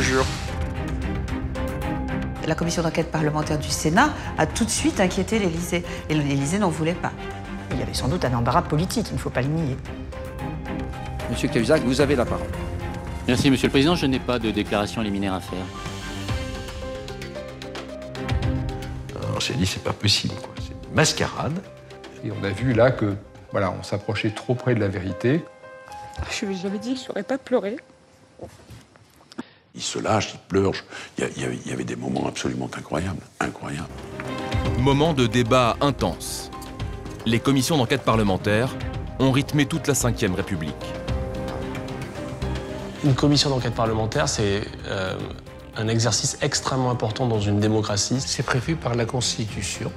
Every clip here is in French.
jure. La commission d'enquête parlementaire du Sénat a tout de suite inquiété l'Élysée. Et l'Élysée n'en voulait pas. Il y avait sans doute un embarras politique, il ne faut pas le nier. Monsieur Cahuzac, vous avez la parole. Merci, Monsieur le Président. Je n'ai pas de déclaration liminaire à faire. On s'est dit, c'est pas possible, quoi. C'est une mascarade. Et on a vu là que, voilà, on s'approchait trop près de la vérité. J'avais dit que je n'aurais pas pleuré. Il se lâche, il pleure. Il y avait des moments absolument incroyables. Incroyables. Moment de débat intense. Les commissions d'enquête parlementaire ont rythmé toute la Ve République. Une commission d'enquête parlementaire, c'est un exercice extrêmement important dans une démocratie. C'est prévu par la Constitution.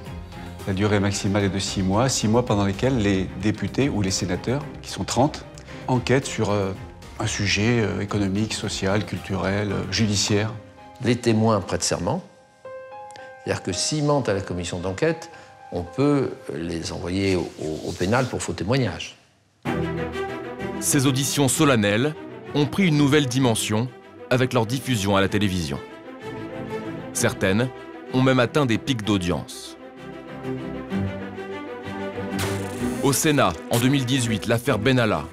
La durée maximale est de 6 mois, 6 mois pendant lesquels les députés ou les sénateurs, qui sont 30, enquêtent sur un sujet économique, social, culturel, judiciaire. Les témoins prêtent serment. C'est-à-dire que s'ils mentent à la commission d'enquête, on peut les envoyer au pénal pour faux témoignage. Ces auditions solennelles ont pris une nouvelle dimension avec leur diffusion à la télévision. Certaines ont même atteint des pics d'audience. Au Sénat, en 2018, l'affaire Benalla,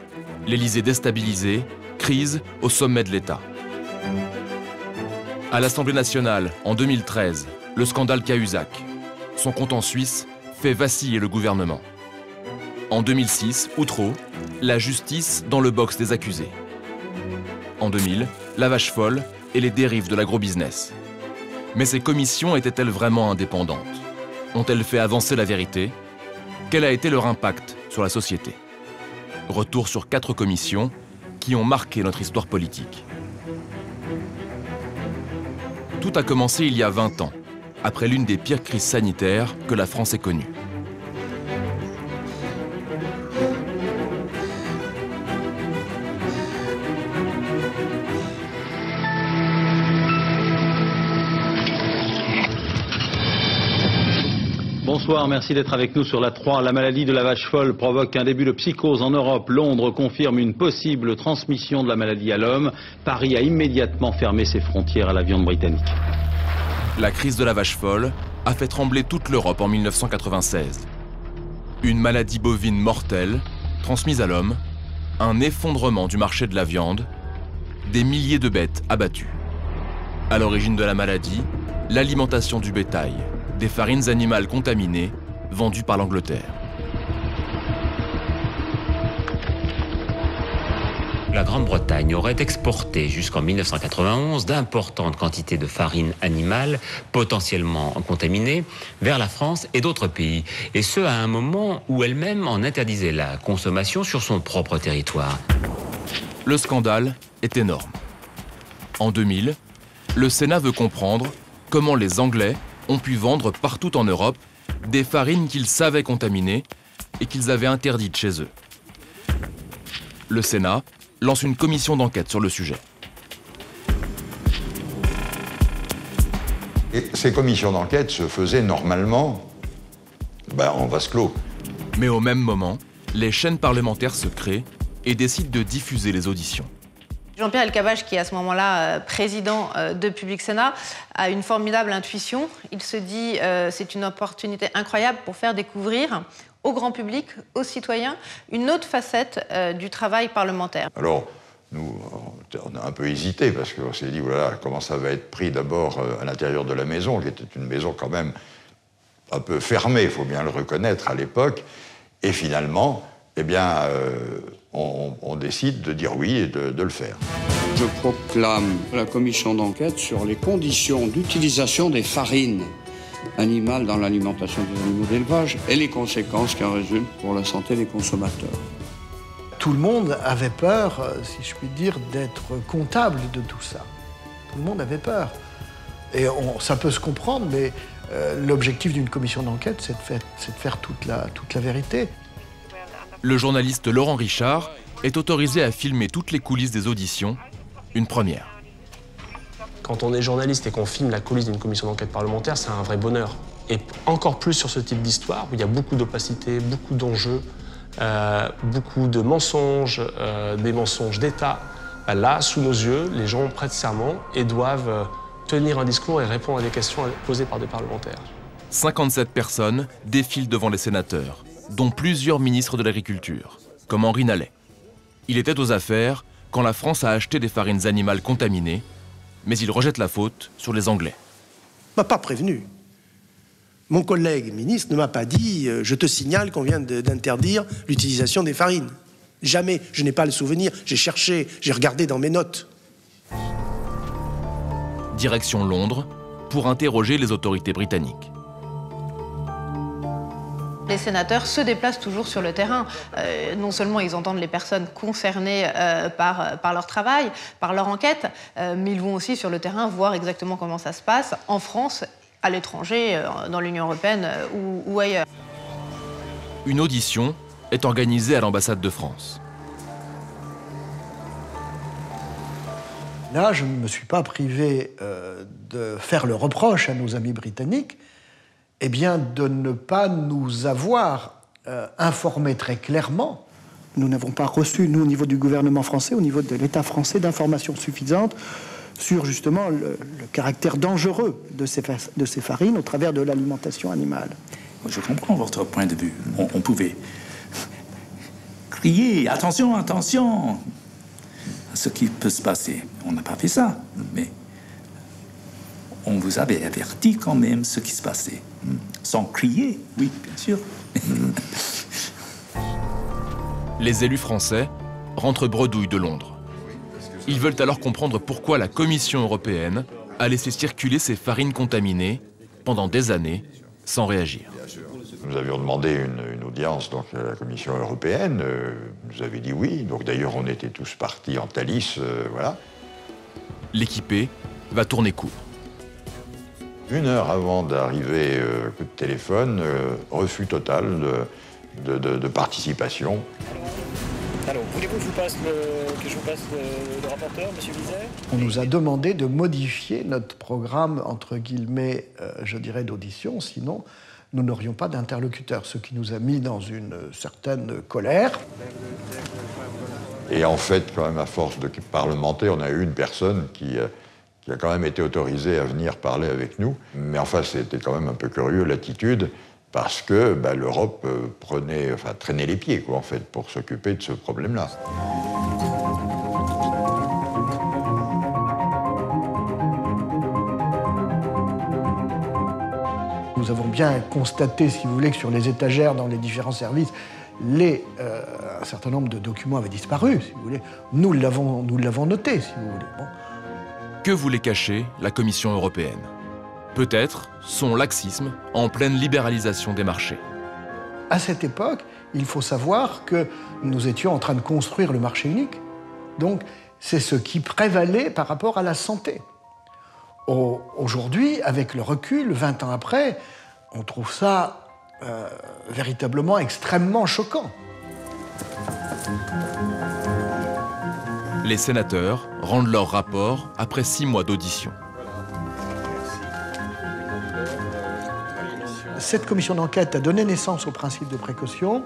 l'Élysée déstabilisé, crise au sommet de l'État. À l'Assemblée nationale, en 2013, le scandale Cahuzac. Son compte en Suisse fait vaciller le gouvernement. En 2006, Outreau, la justice dans le box des accusés. En 2000, la vache folle et les dérives de l'agrobusiness. Mais ces commissions étaient-elles vraiment indépendantes? Ont-elles fait avancer la vérité? Quel a été leur impact sur la société? Retour sur 4 commissions qui ont marqué notre histoire politique. Tout a commencé il y a 20 ans, après l'une des pires crises sanitaires que la France ait connues. Bonsoir, merci d'être avec nous sur la 3. La maladie de la vache folle provoque un début de psychose en Europe. Londres confirme une possible transmission de la maladie à l'homme. Paris a immédiatement fermé ses frontières à la viande britannique. La crise de la vache folle a fait trembler toute l'Europe en 1996. Une maladie bovine mortelle, transmise à l'homme, un effondrement du marché de la viande, des milliers de bêtes abattues. À l'origine de la maladie, l'alimentation du bétail, des farines animales contaminées vendues par l'Angleterre. La Grande-Bretagne aurait exporté jusqu'en 1991 d'importantes quantités de farine animale potentiellement contaminées vers la France et d'autres pays. Et ce, à un moment où elle-même en interdisait la consommation sur son propre territoire. Le scandale est énorme. En 2000, le Sénat veut comprendre comment les Anglais ont pu vendre partout en Europe des farines qu'ils savaient contaminées et qu'ils avaient interdites chez eux. Le Sénat lance une commission d'enquête sur le sujet. Et ces commissions d'enquête se faisaient normalement en vase clos. Mais au même moment, les chaînes parlementaires se créent et décident de diffuser les auditions. Jean-Pierre Elkabbach, qui est à ce moment-là président de Public Sénat, a une formidable intuition. Il se dit c'est une opportunité incroyable pour faire découvrir au grand public, aux citoyens, une autre facette du travail parlementaire. Alors, nous, on a un peu hésité parce qu'on s'est dit, voilà, comment ça va être pris d'abord à l'intérieur de la maison, qui était une maison quand même un peu fermée, il faut bien le reconnaître, à l'époque. Et finalement, eh bien, on décide de dire oui et de le faire. Je proclame la commission d'enquête sur les conditions d'utilisation des farines animales dans l'alimentation des animaux d'élevage et les conséquences qui en résultent pour la santé des consommateurs. Tout le monde avait peur, si je puis dire, d'être comptable de tout ça. Tout le monde avait peur. Et ça peut se comprendre, mais l'objectif d'une commission d'enquête, c'est de faire toute la vérité. Le journaliste Laurent Richard est autorisé à filmer toutes les coulisses des auditions, une première. Quand on est journaliste et qu'on filme la coulisse d'une commission d'enquête parlementaire, c'est un vrai bonheur. Et encore plus sur ce type d'histoire, où il y a beaucoup d'opacité, beaucoup d'enjeux, beaucoup de mensonges, des mensonges d'État. Là, sous nos yeux, les gens prêtent serment et doivent tenir un discours et répondre à des questions posées par des parlementaires. 57 personnes défilent devant les sénateurs, dont plusieurs ministres de l'Agriculture, comme Henri Nallet. Il était aux affaires quand la France a acheté des farines animales contaminées, mais il rejette la faute sur les Anglais. On m'a pas prévenu. Mon collègue ministre ne m'a pas dit « je te signale qu'on vient d'interdire l'utilisation des farines ». Jamais, je n'ai pas le souvenir, j'ai cherché, j'ai regardé dans mes notes. Direction Londres, pour interroger les autorités britanniques. Les sénateurs se déplacent toujours sur le terrain. Non seulement ils entendent les personnes concernées par leur travail, par leur enquête, mais ils vont aussi sur le terrain voir exactement comment ça se passe en France, à l'étranger, dans l'Union européenne ou ailleurs. Une audition est organisée à l'ambassade de France. Là, je ne me suis pas privé de faire le reproche à nos amis britanniques, eh bien, de ne pas nous avoir informés très clairement. Nous n'avons pas reçu, nous, au niveau du gouvernement français, au niveau de l'État français, d'informations suffisantes sur, justement, le caractère dangereux de ces farines au travers de l'alimentation animale. Je comprends votre point de vue. On pouvait crier « Attention, attention !» à ce qui peut se passer. On n'a pas fait ça, mais on vous avait averti quand même ce qui se passait. Sans crier, oui, bien sûr. Les élus français rentrent bredouilles de Londres. Ils veulent alors comprendre pourquoi la Commission européenne a laissé circuler ces farines contaminées pendant des années sans réagir. Nous avions demandé une audience donc, à la Commission européenne, nous avait dit oui, donc d'ailleurs on était tous partis en Thalys, voilà. L'équipé va tourner court. 1 heure avant d'arriver, coup de téléphone, refus total de participation. Alors, voulez-vous que je vous passe le rapporteur, M. Bizet? On nous a demandé de modifier notre programme, entre guillemets, je dirais, d'audition, sinon nous n'aurions pas d'interlocuteur, ce qui nous a mis dans une certaine colère. Et en fait, quand même, à force de parlementer, on a eu une personne qui a quand même été autorisée à venir parler avec nous. Mais enfin, c'était quand même un peu curieux, l'attitude, parce que l'Europe traînait les pieds, quoi, en fait, pour s'occuper de ce problème-là. Nous avons bien constaté, si vous voulez, que sur les étagères, dans les différents services, un certain nombre de documents avaient disparu, si vous voulez. Nous l'avons noté, si vous voulez. Bon. Que voulait cacher la Commission européenne? Peut-être son laxisme en pleine libéralisation des marchés. À cette époque, il faut savoir que nous étions en train de construire le marché unique. Donc, c'est ce qui prévalait par rapport à la santé. Aujourd'hui, avec le recul, 20 ans après, on trouve ça véritablement extrêmement choquant. Les sénateurs rendent leur rapport après 6 mois d'audition. Cette commission d'enquête a donné naissance au principe de précaution,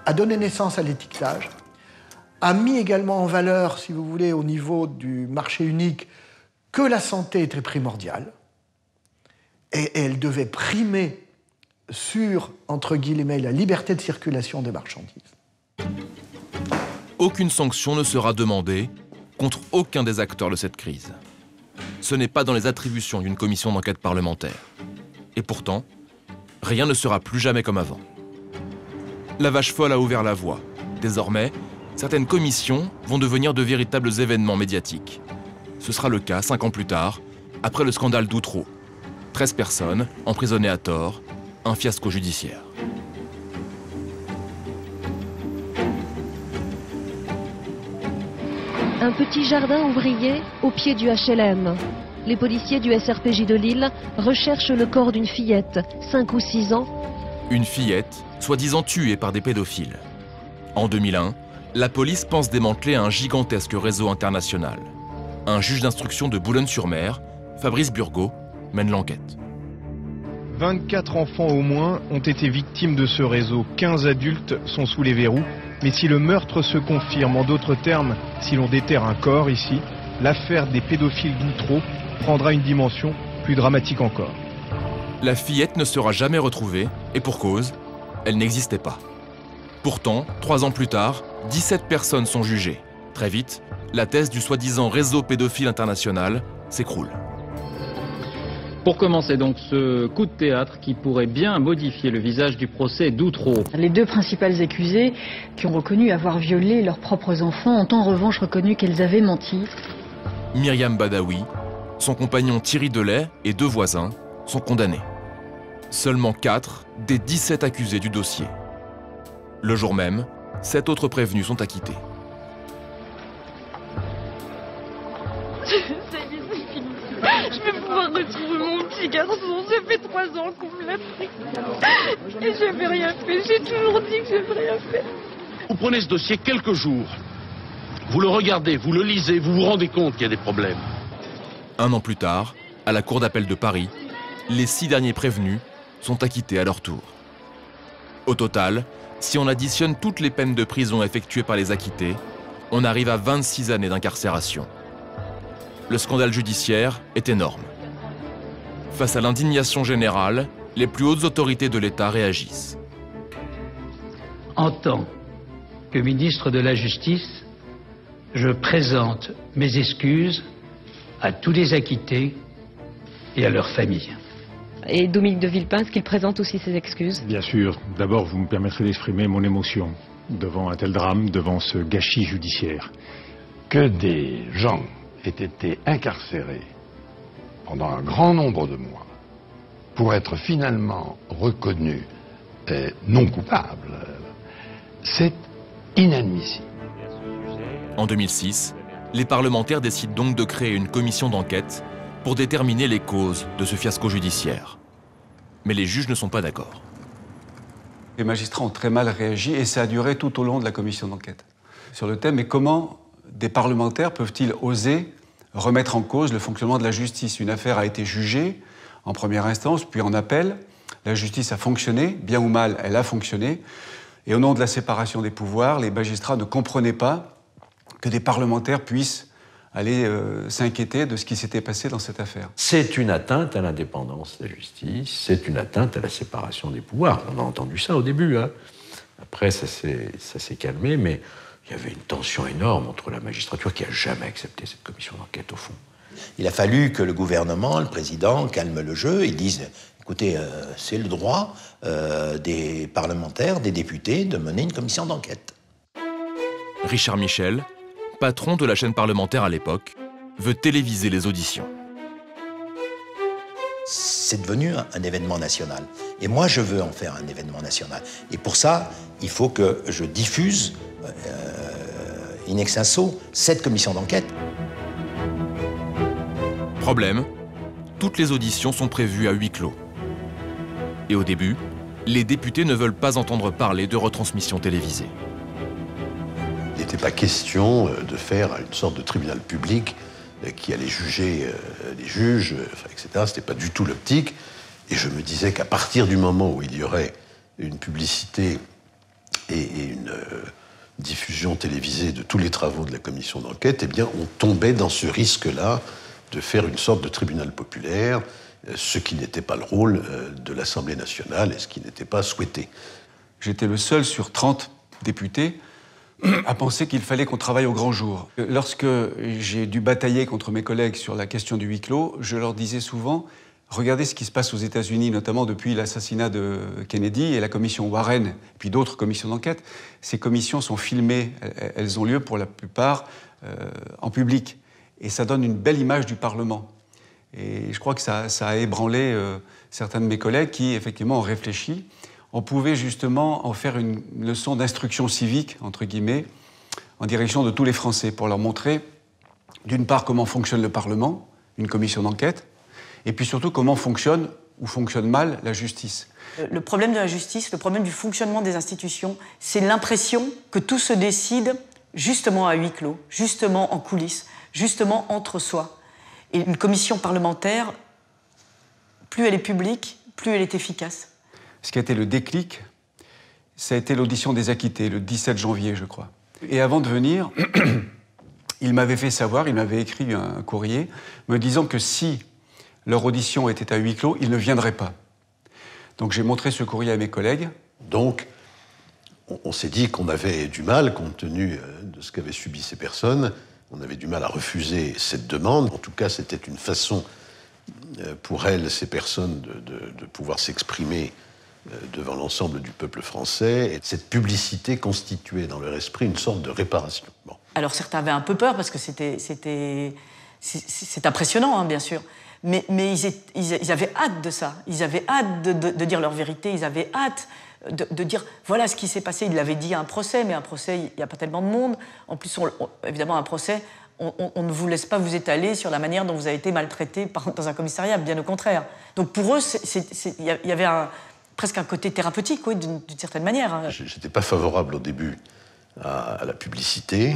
a donné naissance à l'étiquetage, a mis également en valeur, si vous voulez, au niveau du marché unique, que la santé était primordiale, et elle devait primer sur, entre guillemets, la liberté de circulation des marchandises. Aucune sanction ne sera demandée contre aucun des acteurs de cette crise. Ce n'est pas dans les attributions d'une commission d'enquête parlementaire. Et pourtant, rien ne sera plus jamais comme avant. La vache folle a ouvert la voie. Désormais, certaines commissions vont devenir de véritables événements médiatiques. Ce sera le cas 5 ans plus tard, après le scandale d'Outreau. 13 personnes emprisonnées à tort, un fiasco judiciaire. Un petit jardin ouvrier au pied du HLM. Les policiers du SRPJ de Lille recherchent le corps d'une fillette, 5 ou 6 ans. Une fillette, soi-disant tuée par des pédophiles. En 2001, la police pense démanteler un gigantesque réseau international. Un juge d'instruction de Boulogne-sur-Mer, Fabrice Burgot, mène l'enquête. 24 enfants au moins ont été victimes de ce réseau. 15 adultes sont sous les verrous. Mais si le meurtre se confirme, en d'autres termes, si l'on déterre un corps ici, l'affaire des pédophiles d'Outreau prendra une dimension plus dramatique encore. La fillette ne sera jamais retrouvée, et pour cause, elle n'existait pas. Pourtant, 3 ans plus tard, 17 personnes sont jugées. Très vite, la thèse du soi-disant réseau pédophile international s'écroule. Pour commencer donc ce coup de théâtre qui pourrait bien modifier le visage du procès d'Outreau. Les 2 principales accusées, qui ont reconnu avoir violé leurs propres enfants, ont en revanche reconnu qu'elles avaient menti. Myriam Badawi, son compagnon Thierry Delay et 2 voisins sont condamnés. Seulement 4 des 17 accusés du dossier. Le jour même, 7 autres prévenus sont acquittés. Je vais pouvoir retrouver mon petit garçon. Ça fait 3 ans qu'on me l'a pris. Et j'avais rien fait. J'ai toujours dit que j'avais rien fait. Vous prenez ce dossier quelques jours. Vous le regardez, vous le lisez, vous vous rendez compte qu'il y a des problèmes. 1 an plus tard, à la Cour d'appel de Paris, les 6 derniers prévenus sont acquittés à leur tour. Au total, si on additionne toutes les peines de prison effectuées par les acquittés, on arrive à 26 années d'incarcération. Le scandale judiciaire est énorme. Face à l'indignation générale, les plus hautes autorités de l'État réagissent. En tant que ministre de la Justice, je présente mes excuses à tous les acquittés et à leurs familles. Et Dominique de Villepin, est-ce qu'il présente aussi ses excuses? Bien sûr. D'abord, vous me permettrez d'exprimer mon émotion devant un tel drame, devant ce gâchis judiciaire. Que des gens aient été incarcérés pendant un grand nombre de mois pour être finalement reconnus non coupables, c'est inadmissible. En 2006, les parlementaires décident donc de créer une commission d'enquête pour déterminer les causes de ce fiasco judiciaire. Mais les juges ne sont pas d'accord. Les magistrats ont très mal réagi et ça a duré tout au long de la commission d'enquête. Sur le thème, mais comment des parlementaires peuvent-ils oser remettre en cause le fonctionnement de la justice? Une affaire a été jugée en première instance, puis en appel. La justice a fonctionné, bien ou mal, elle a fonctionné. Et au nom de la séparation des pouvoirs, les magistrats ne comprenaient pas que des parlementaires puissent aller s'inquiéter de ce qui s'était passé dans cette affaire. C'est une atteinte à l'indépendance de la justice, c'est une atteinte à la séparation des pouvoirs. On a entendu ça au début. Après, ça s'est calmé, mais il y avait une tension énorme entre la magistrature qui n'a jamais accepté cette commission d'enquête, au fond. Il a fallu que le gouvernement, le président, calme le jeu et dise « Écoutez, c'est le droit des parlementaires, des députés, de mener une commission d'enquête. » Richard Michel, patron de la chaîne parlementaire à l'époque, veut téléviser les auditions. C'est devenu un événement national. Et moi, je veux en faire un événement national. Et pour ça, il faut que je diffuse in extenso cette commission d'enquête. Problème, toutes les auditions sont prévues à huis clos. Et au début, les députés ne veulent pas entendre parler de retransmission télévisée. Il n'était pas question de faire une sorte de tribunal public qui allait juger les juges, etc. Ce n'était pas du tout l'optique. Et je me disais qu'à partir du moment où il y aurait une publicité et une diffusion télévisée de tous les travaux de la commission d'enquête, eh bien, on tombait dans ce risque-là de faire une sorte de tribunal populaire, ce qui n'était pas le rôle de l'Assemblée nationale et ce qui n'était pas souhaité. J'étais le seul sur 30 députés à penser qu'il fallait qu'on travaille au grand jour. Lorsque j'ai dû batailler contre mes collègues sur la question du huis clos, je leur disais souvent « Regardez ce qui se passe aux États-Unis, notamment depuis l'assassinat de Kennedy et la commission Warren, et puis d'autres commissions d'enquête. Ces commissions sont filmées, elles ont lieu pour la plupart en public. Et ça donne une belle image du Parlement. Et je crois que ça a ébranlé certains de mes collègues qui, effectivement, ont réfléchi. On pouvait justement en faire une leçon d'instruction civique, entre guillemets, en direction de tous les Français, pour leur montrer, d'une part, comment fonctionne le Parlement, une commission d'enquête, et puis surtout comment fonctionne ou fonctionne mal la justice. Le problème de la justice, le problème du fonctionnement des institutions, c'est l'impression que tout se décide justement à huis clos, justement en coulisses, justement entre soi. Et une commission parlementaire, plus elle est publique, plus elle est efficace. Ce qui a été le déclic, Ça a été l'audition des acquittés, le 17 janvier, je crois. Et avant de venir, il m'avait fait savoir, il m'avait écrit un courrier me disant que si leur audition était à huis clos, ils ne viendraient pas. Donc j'ai montré ce courrier à mes collègues. Donc, on s'est dit qu'on avait du mal, compte tenu de ce qu'avaient subi ces personnes, on avait du mal à refuser cette demande. En tout cas, c'était une façon pour elles, ces personnes, de pouvoir s'exprimer devant l'ensemble du peuple français. Et cette publicité constituait dans leur esprit une sorte de réparation. Bon. Alors certains avaient un peu peur parce que c'est impressionnant, hein, bien sûr. Mais ils avaient hâte de ça. Ils avaient hâte de dire leur vérité. Ils avaient hâte de dire voilà ce qui s'est passé. Ils l'avaient dit à un procès, mais un procès, il n'y a pas tellement de monde. En plus, évidemment, un procès, on ne vous laisse pas vous étaler sur la manière dont vous avez été maltraité dans un commissariat, bien au contraire. Donc pour eux, il y avait presque un côté thérapeutique, oui, d'une certaine manière. Je n'étais pas favorable au début à la publicité.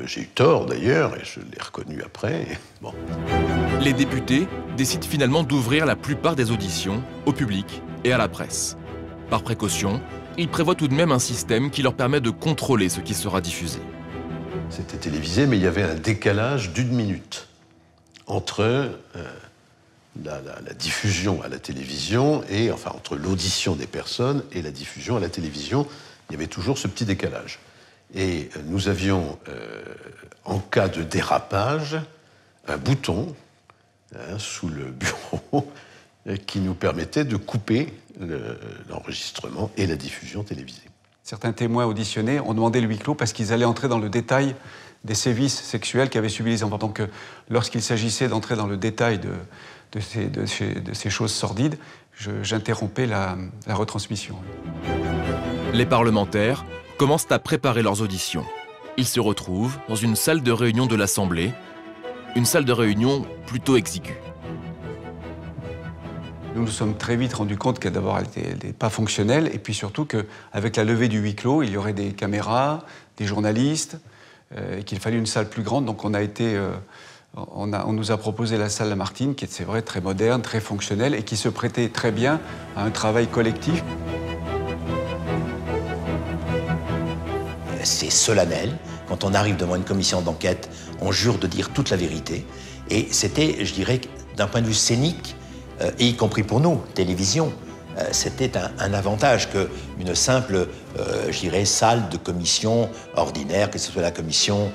J'ai eu tort d'ailleurs, et je l'ai reconnu après. Bon. Les députés décident finalement d'ouvrir la plupart des auditions au public et à la presse. Par précaution, ils prévoient tout de même un système qui leur permet de contrôler ce qui sera diffusé. C'était télévisé, mais il y avait un décalage d'1 minute entre la diffusion à la télévision et, enfin, entre l'audition des personnes et la diffusion à la télévision. Il y avait toujours ce petit décalage. Et nous avions, en cas de dérapage, un bouton sous le bureau qui nous permettait de couper l'enregistrement et la diffusion télévisée. Certains témoins auditionnés ont demandé le huis clos parce qu'ils allaient entrer dans le détail des sévices sexuels qu'avaient subis les enfants. Donc, lorsqu'il s'agissait d'entrer dans le détail de ces choses sordides, j'interrompais la retransmission. Les parlementaires commencent à préparer leurs auditions. Ils se retrouvent dans une salle de réunion de l'Assemblée, une salle de réunion plutôt exiguë. Nous nous sommes très vite rendus compte qu'elle d'abord n'était pas fonctionnelle, et puis surtout qu'avec la levée du huis clos, il y aurait des caméras, des journalistes, et qu'il fallait une salle plus grande. Donc on nous a proposé la salle Lamartine, qui est, c'est vrai, très moderne, très fonctionnelle, et qui se prêtait très bien à un travail collectif. C'est solennel. Quand on arrive devant une commission d'enquête, on jure de dire toute la vérité. Et c'était, je dirais, d'un point de vue scénique, et y compris pour nous, télévision, c'était un avantage qu'une simple, je dirais, salle de commission ordinaire, que ce soit la commission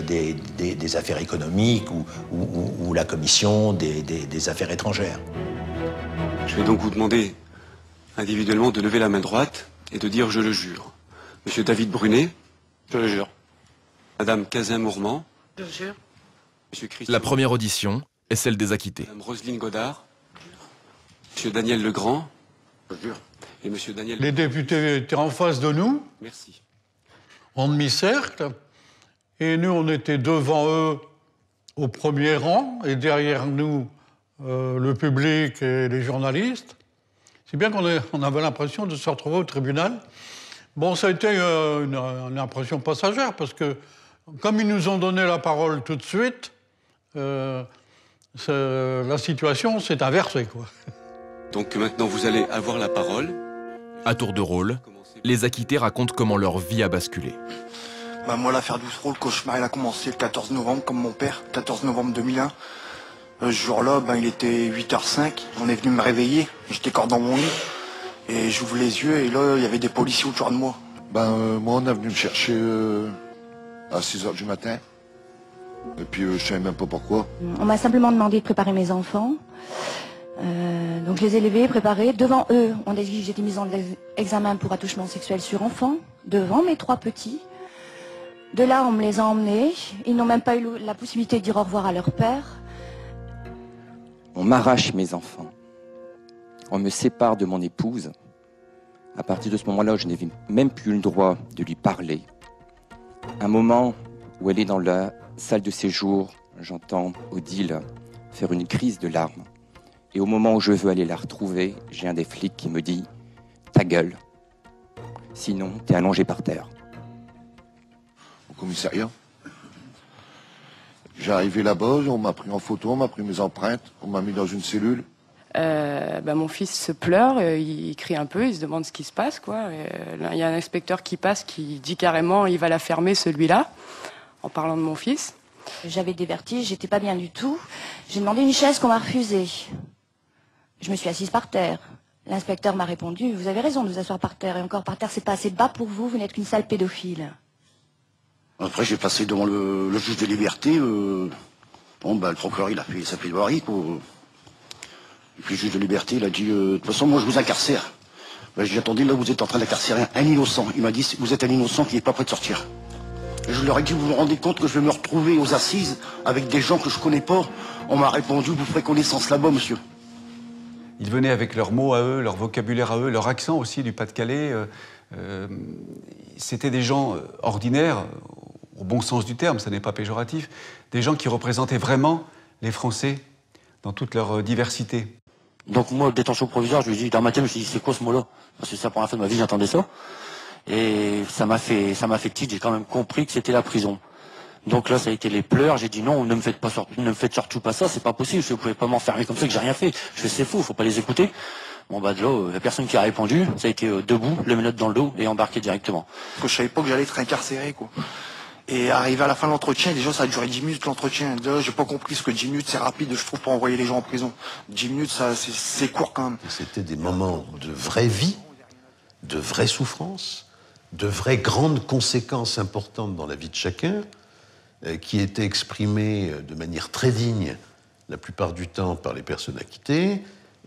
des affaires économiques ou la commission des affaires étrangères. Je vais donc vous demander individuellement de lever la main droite et de dire « je le jure ». Monsieur David Brunet. Je le jure. Madame Cazin-Mourmand. Je le jure. Monsieur Christian. La première audition est celle des acquittés. Madame Roselyne Godard. Monsieur Daniel Legrand. Je jure. Et monsieur Daniel... Les députés étaient en face de nous. Merci. En demi-cercle. Et nous, on était devant eux au premier rang. Et derrière nous, le public et les journalistes. C'est bien qu'on avait l'impression de se retrouver au tribunal. Bon, ça a été une impression passagère, parce que, comme ils nous ont donné la parole tout de suite, la situation s'est inversée, quoi. Donc maintenant, vous allez avoir la parole. À tour de rôle, les acquittés racontent comment leur vie a basculé. Bah moi, l'affaire d'Outreau, le cauchemar, il a commencé le 14 novembre, comme mon père, 14 novembre 2001. Ce jour-là, il était 8h05, on est venu me réveiller, j'étais encore dans mon lit. Et j'ouvre les yeux et là, il y avait des policiers autour de moi. Moi, on est venu me chercher à 6h du matin. Et puis, je savais même pas pourquoi. On m'a simplement demandé de préparer mes enfants. Donc, je les ai levés, préparés. Devant eux, on a dit que j'étais mise en examen pour attouchement sexuel sur enfant. Devant mes 3 petits. De là, on me les a emmenés. Ils n'ont même pas eu la possibilité de dire au revoir à leur père. On m'arrache mes enfants. On me sépare de mon épouse. À partir de ce moment-là, je n'avais même plus le droit de lui parler. Un moment où elle est dans la salle de séjour, j'entends Odile faire une crise de larmes. Et au moment où je veux aller la retrouver, j'ai un des flics qui me dit « ta gueule, sinon t'es allongé par terre ». Au commissariat. J'ai arrivé là-bas, on m'a pris en photo, on m'a pris mes empreintes, on m'a mis dans une cellule. Mon fils pleure, il crie un peu, il se demande ce qui se passe, quoi. Il y a un inspecteur qui passe, qui dit carrément, il va la fermer, celui-là, en parlant de mon fils. J'avais des vertiges, j'étais pas bien du tout. J'ai demandé une chaise qu'on m'a refusée. Je me suis assise par terre. L'inspecteur m'a répondu, vous avez raison de vous asseoir par terre, et encore par terre, c'est pas assez bas pour vous, vous n'êtes qu'une sale pédophile. Après, j'ai passé devant le juge de liberté. Le procureur, il a fait sa plaidoirie, quoi. Et puis le juge de liberté, il a dit, de toute façon, moi, je vous incarcère. J'ai dit, attendez, là, vous êtes en train d'incarcérer un innocent. Il m'a dit, vous êtes un innocent qui n'est pas prêt de sortir. Et je leur ai dit, vous vous rendez compte que je vais me retrouver aux assises avec des gens que je connais pas? On m'a répondu, vous ferez connaissance là-bas, monsieur. Ils venaient avec leurs mots à eux, leur vocabulaire à eux, leur accent aussi du Pas-de-Calais. C'était des gens ordinaires, au bon sens du terme, ça n'est pas péjoratif, des gens qui représentaient vraiment les Français dans toute leur diversité. Donc moi, détention provisoire, je lui ai dit, dans ma tête, je me suis dit, c'est quoi ce mot-là? Parce que c'est la première fois de ma vie, j'entendais ça. Et ça m'a fait tilt, j'ai quand même compris que c'était la prison. Donc là, ça a été les pleurs. J'ai dit non, ne me faites pas sortir, ne me faites surtout pas ça, c'est pas possible. Vous pouvez pas m'enfermer comme ça que j'ai rien fait. Je fais c'est fou, faut pas les écouter. Bon de là, la personne qui a répondu, ça a été debout, les menottes dans le dos et embarqué directement. Parce que je savais pas que j'allais être incarcéré, quoi. Et arrivé à la fin de l'entretien, déjà ça a duré 10 minutes l'entretien. J'ai pas compris ce que 10 minutes c'est rapide, je trouve, pour envoyer les gens en prison. 10 minutes, ça c'est court quand même. C'était des moments de vraie vie, de vraie souffrance, de vraies grandes conséquences importantes dans la vie de chacun, qui étaient exprimées de manière très digne, la plupart du temps, par les personnes acquittées,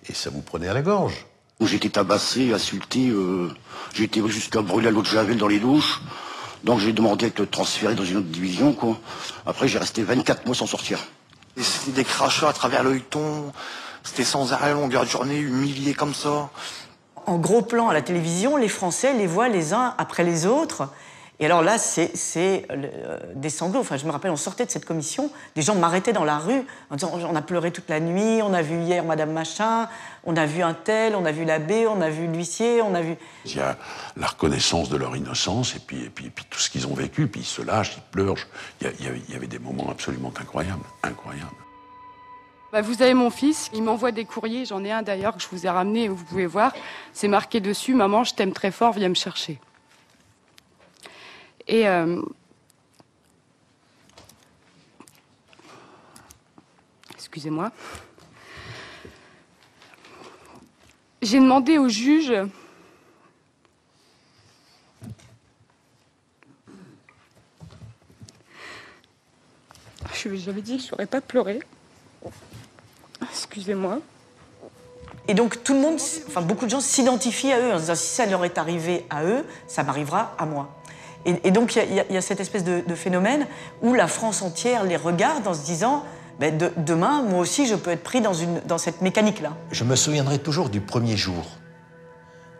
et ça vous prenait à la gorge. J'ai été tabassé, insulté, j'ai été jusqu'à brûler à l'eau de Javel dans les douches, donc j'ai demandé à être transféré dans une autre division, quoi. Après, j'ai resté 24 mois sans sortir. C'était des crachats à travers l'œilleton, c'était sans arrêt, longueur de journée, humilié comme ça. En gros plan à la télévision, les Français les voient les uns après les autres. Et alors là, c'est des sanglots. Enfin, je me rappelle, on sortait de cette commission, des gens m'arrêtaient dans la rue en disant on a pleuré toute la nuit, on a vu hier Madame Machin, on a vu un tel, on a vu l'abbé, on a vu l'huissier, on a vu... Il y a la reconnaissance de leur innocence et puis tout ce qu'ils ont vécu, puis ils se lâchent, ils pleurent. Il y avait des moments absolument incroyables, incroyables. Vous avez mon fils, il m'envoie des courriers, j'en ai un d'ailleurs que je vous ai ramené, vous pouvez voir. C'est marqué dessus, maman, je t'aime très fort, viens me chercher. Et excusez-moi. J'ai demandé au juge j'avais dit que je n'aurais pas pleuré. Excusez-moi. Et donc tout le monde, enfin beaucoup de gens s'identifient à eux en se disant si ça leur est arrivé à eux, ça m'arrivera à moi. Et donc il y a cette espèce de phénomène où la France entière les regarde en se disant demain, moi aussi, je peux être pris dans cette mécanique-là. Je me souviendrai toujours du premier jour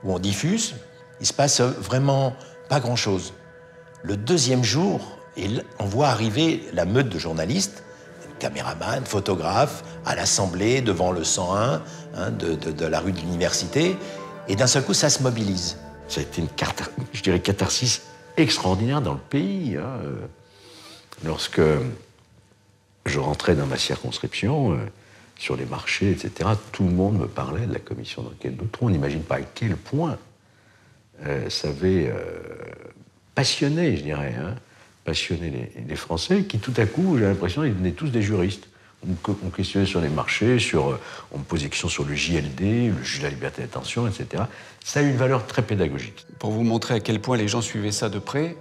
où on diffuse, il se passe vraiment pas grand-chose. Le deuxième jour, on voit arriver la meute de journalistes, caméramans, photographes, à l'Assemblée, devant le 101 de la rue de l'Université, et d'un seul coup, ça se mobilise. Ça a été une catharsis extraordinaire dans le pays. Lorsque je rentrais dans ma circonscription, sur les marchés, etc., tout le monde me parlait de la commission d'enquête d'Outreau. On n'imagine pas à quel point ça avait passionné, je dirais, passionné les Français, qui tout à coup, j'ai l'impression, ils devenaient tous des juristes. On questionnait sur les marchés, on me posait des questions sur le JLD, le juge de la liberté d'attention, etc. Ça a eu une valeur très pédagogique. Pour vous montrer à quel point les gens suivaient ça de près,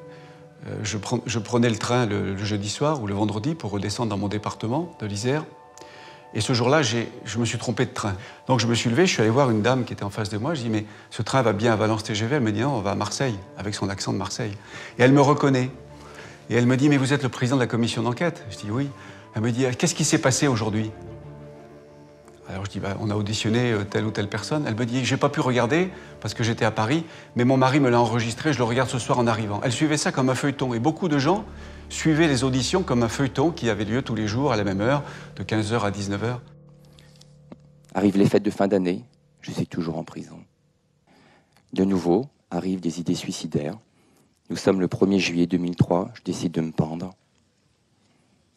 je prenais le train le jeudi soir ou le vendredi pour redescendre dans mon département de l'Isère. Et ce jour-là, je me suis trompé de train. Donc je me suis levé, je suis allé voir une dame qui était en face de moi. Je dis, mais ce train va bien à Valence-TGV? Elle me dit, non, on va à Marseille, avec son accent de Marseille. Et elle me reconnaît. Et elle me dit, mais vous êtes le président de la commission d'enquête? Je dis, oui. Elle me dit, qu'est-ce qui s'est passé aujourd'hui? Alors je dis, on a auditionné telle ou telle personne. Elle me dit, j'ai pas pu regarder parce que j'étais à Paris, mais mon mari me l'a enregistré, je le regarde ce soir en arrivant. Elle suivait ça comme un feuilleton. Et beaucoup de gens suivaient les auditions comme un feuilleton qui avait lieu tous les jours à la même heure, de 15h à 19h. Arrivent les fêtes de fin d'année, je suis toujours en prison. De nouveau, arrivent des idées suicidaires. Nous sommes le 1er juillet 2003, je décide de me pendre.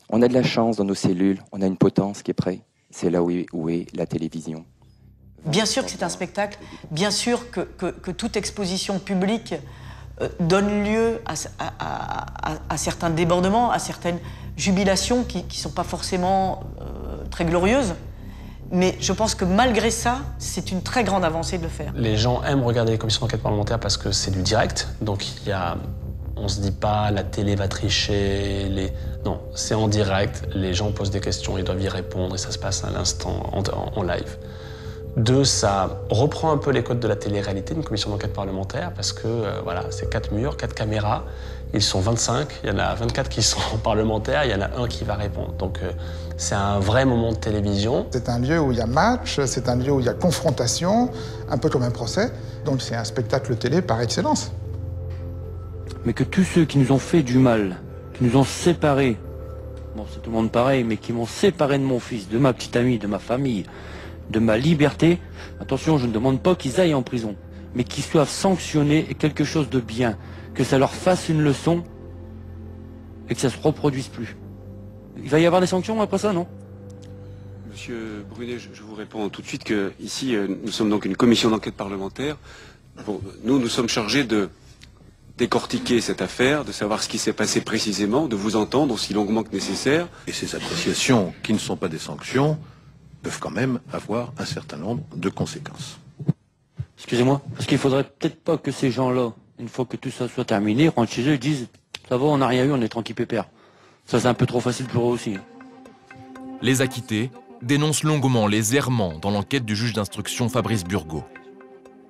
On a de la chance dans nos cellules, on a une potence qui est prête. C'est là où est la télévision. Bien sûr que c'est un spectacle, bien sûr que toute exposition publique donne lieu à certains débordements, à certaines jubilations qui ne sont pas forcément très glorieuses. Mais je pense que malgré ça, c'est une très grande avancée de le faire. Les gens aiment regarder les commissions d'enquête parlementaire parce que c'est du direct. Donc on ne se dit pas la télé va tricher. Non, c'est en direct. Les gens posent des questions, ils doivent y répondre et ça se passe à l'instant en live. 2, ça reprend un peu les codes de la télé-réalité d'une commission d'enquête parlementaire parce que voilà, c'est 4 murs, 4 caméras. Ils sont 25, il y en a 24 qui sont parlementaires, il y en a un qui va répondre. Donc c'est un vrai moment de télévision. C'est un lieu où il y a match, c'est un lieu où il y a confrontation, un peu comme un procès. Donc c'est un spectacle télé par excellence. Mais que tous ceux qui nous ont fait du mal, qui nous ont séparés, bon c'est tout le monde pareil, mais qui m'ont séparé de mon fils, de ma petite amie, de ma famille, de ma liberté, attention, je ne demande pas qu'ils aillent en prison, mais qu'ils soient sanctionnés et quelque chose de bien, que ça leur fasse une leçon et que ça se reproduise plus. Il va y avoir des sanctions après ça, non? Monsieur Brunet, je vous réponds tout de suite que ici, nous sommes donc une commission d'enquête parlementaire. Bon, nous sommes chargés de décortiquer cette affaire, de savoir ce qui s'est passé précisément, de vous entendre aussi longuement que nécessaire. Et ces appréciations, qui ne sont pas des sanctions, peuvent quand même avoir un certain nombre de conséquences. Excusez-moi, parce qu'il faudrait peut-être pas que ces gens-là, une fois que tout ça soit terminé, rentrent chez eux et disent « ça va, on n'a rien eu, on est tranquille pépère ». Ça c'est un peu trop facile pour eux aussi. Les acquittés dénoncent longuement les errements dans l'enquête du juge d'instruction Fabrice Burgaud.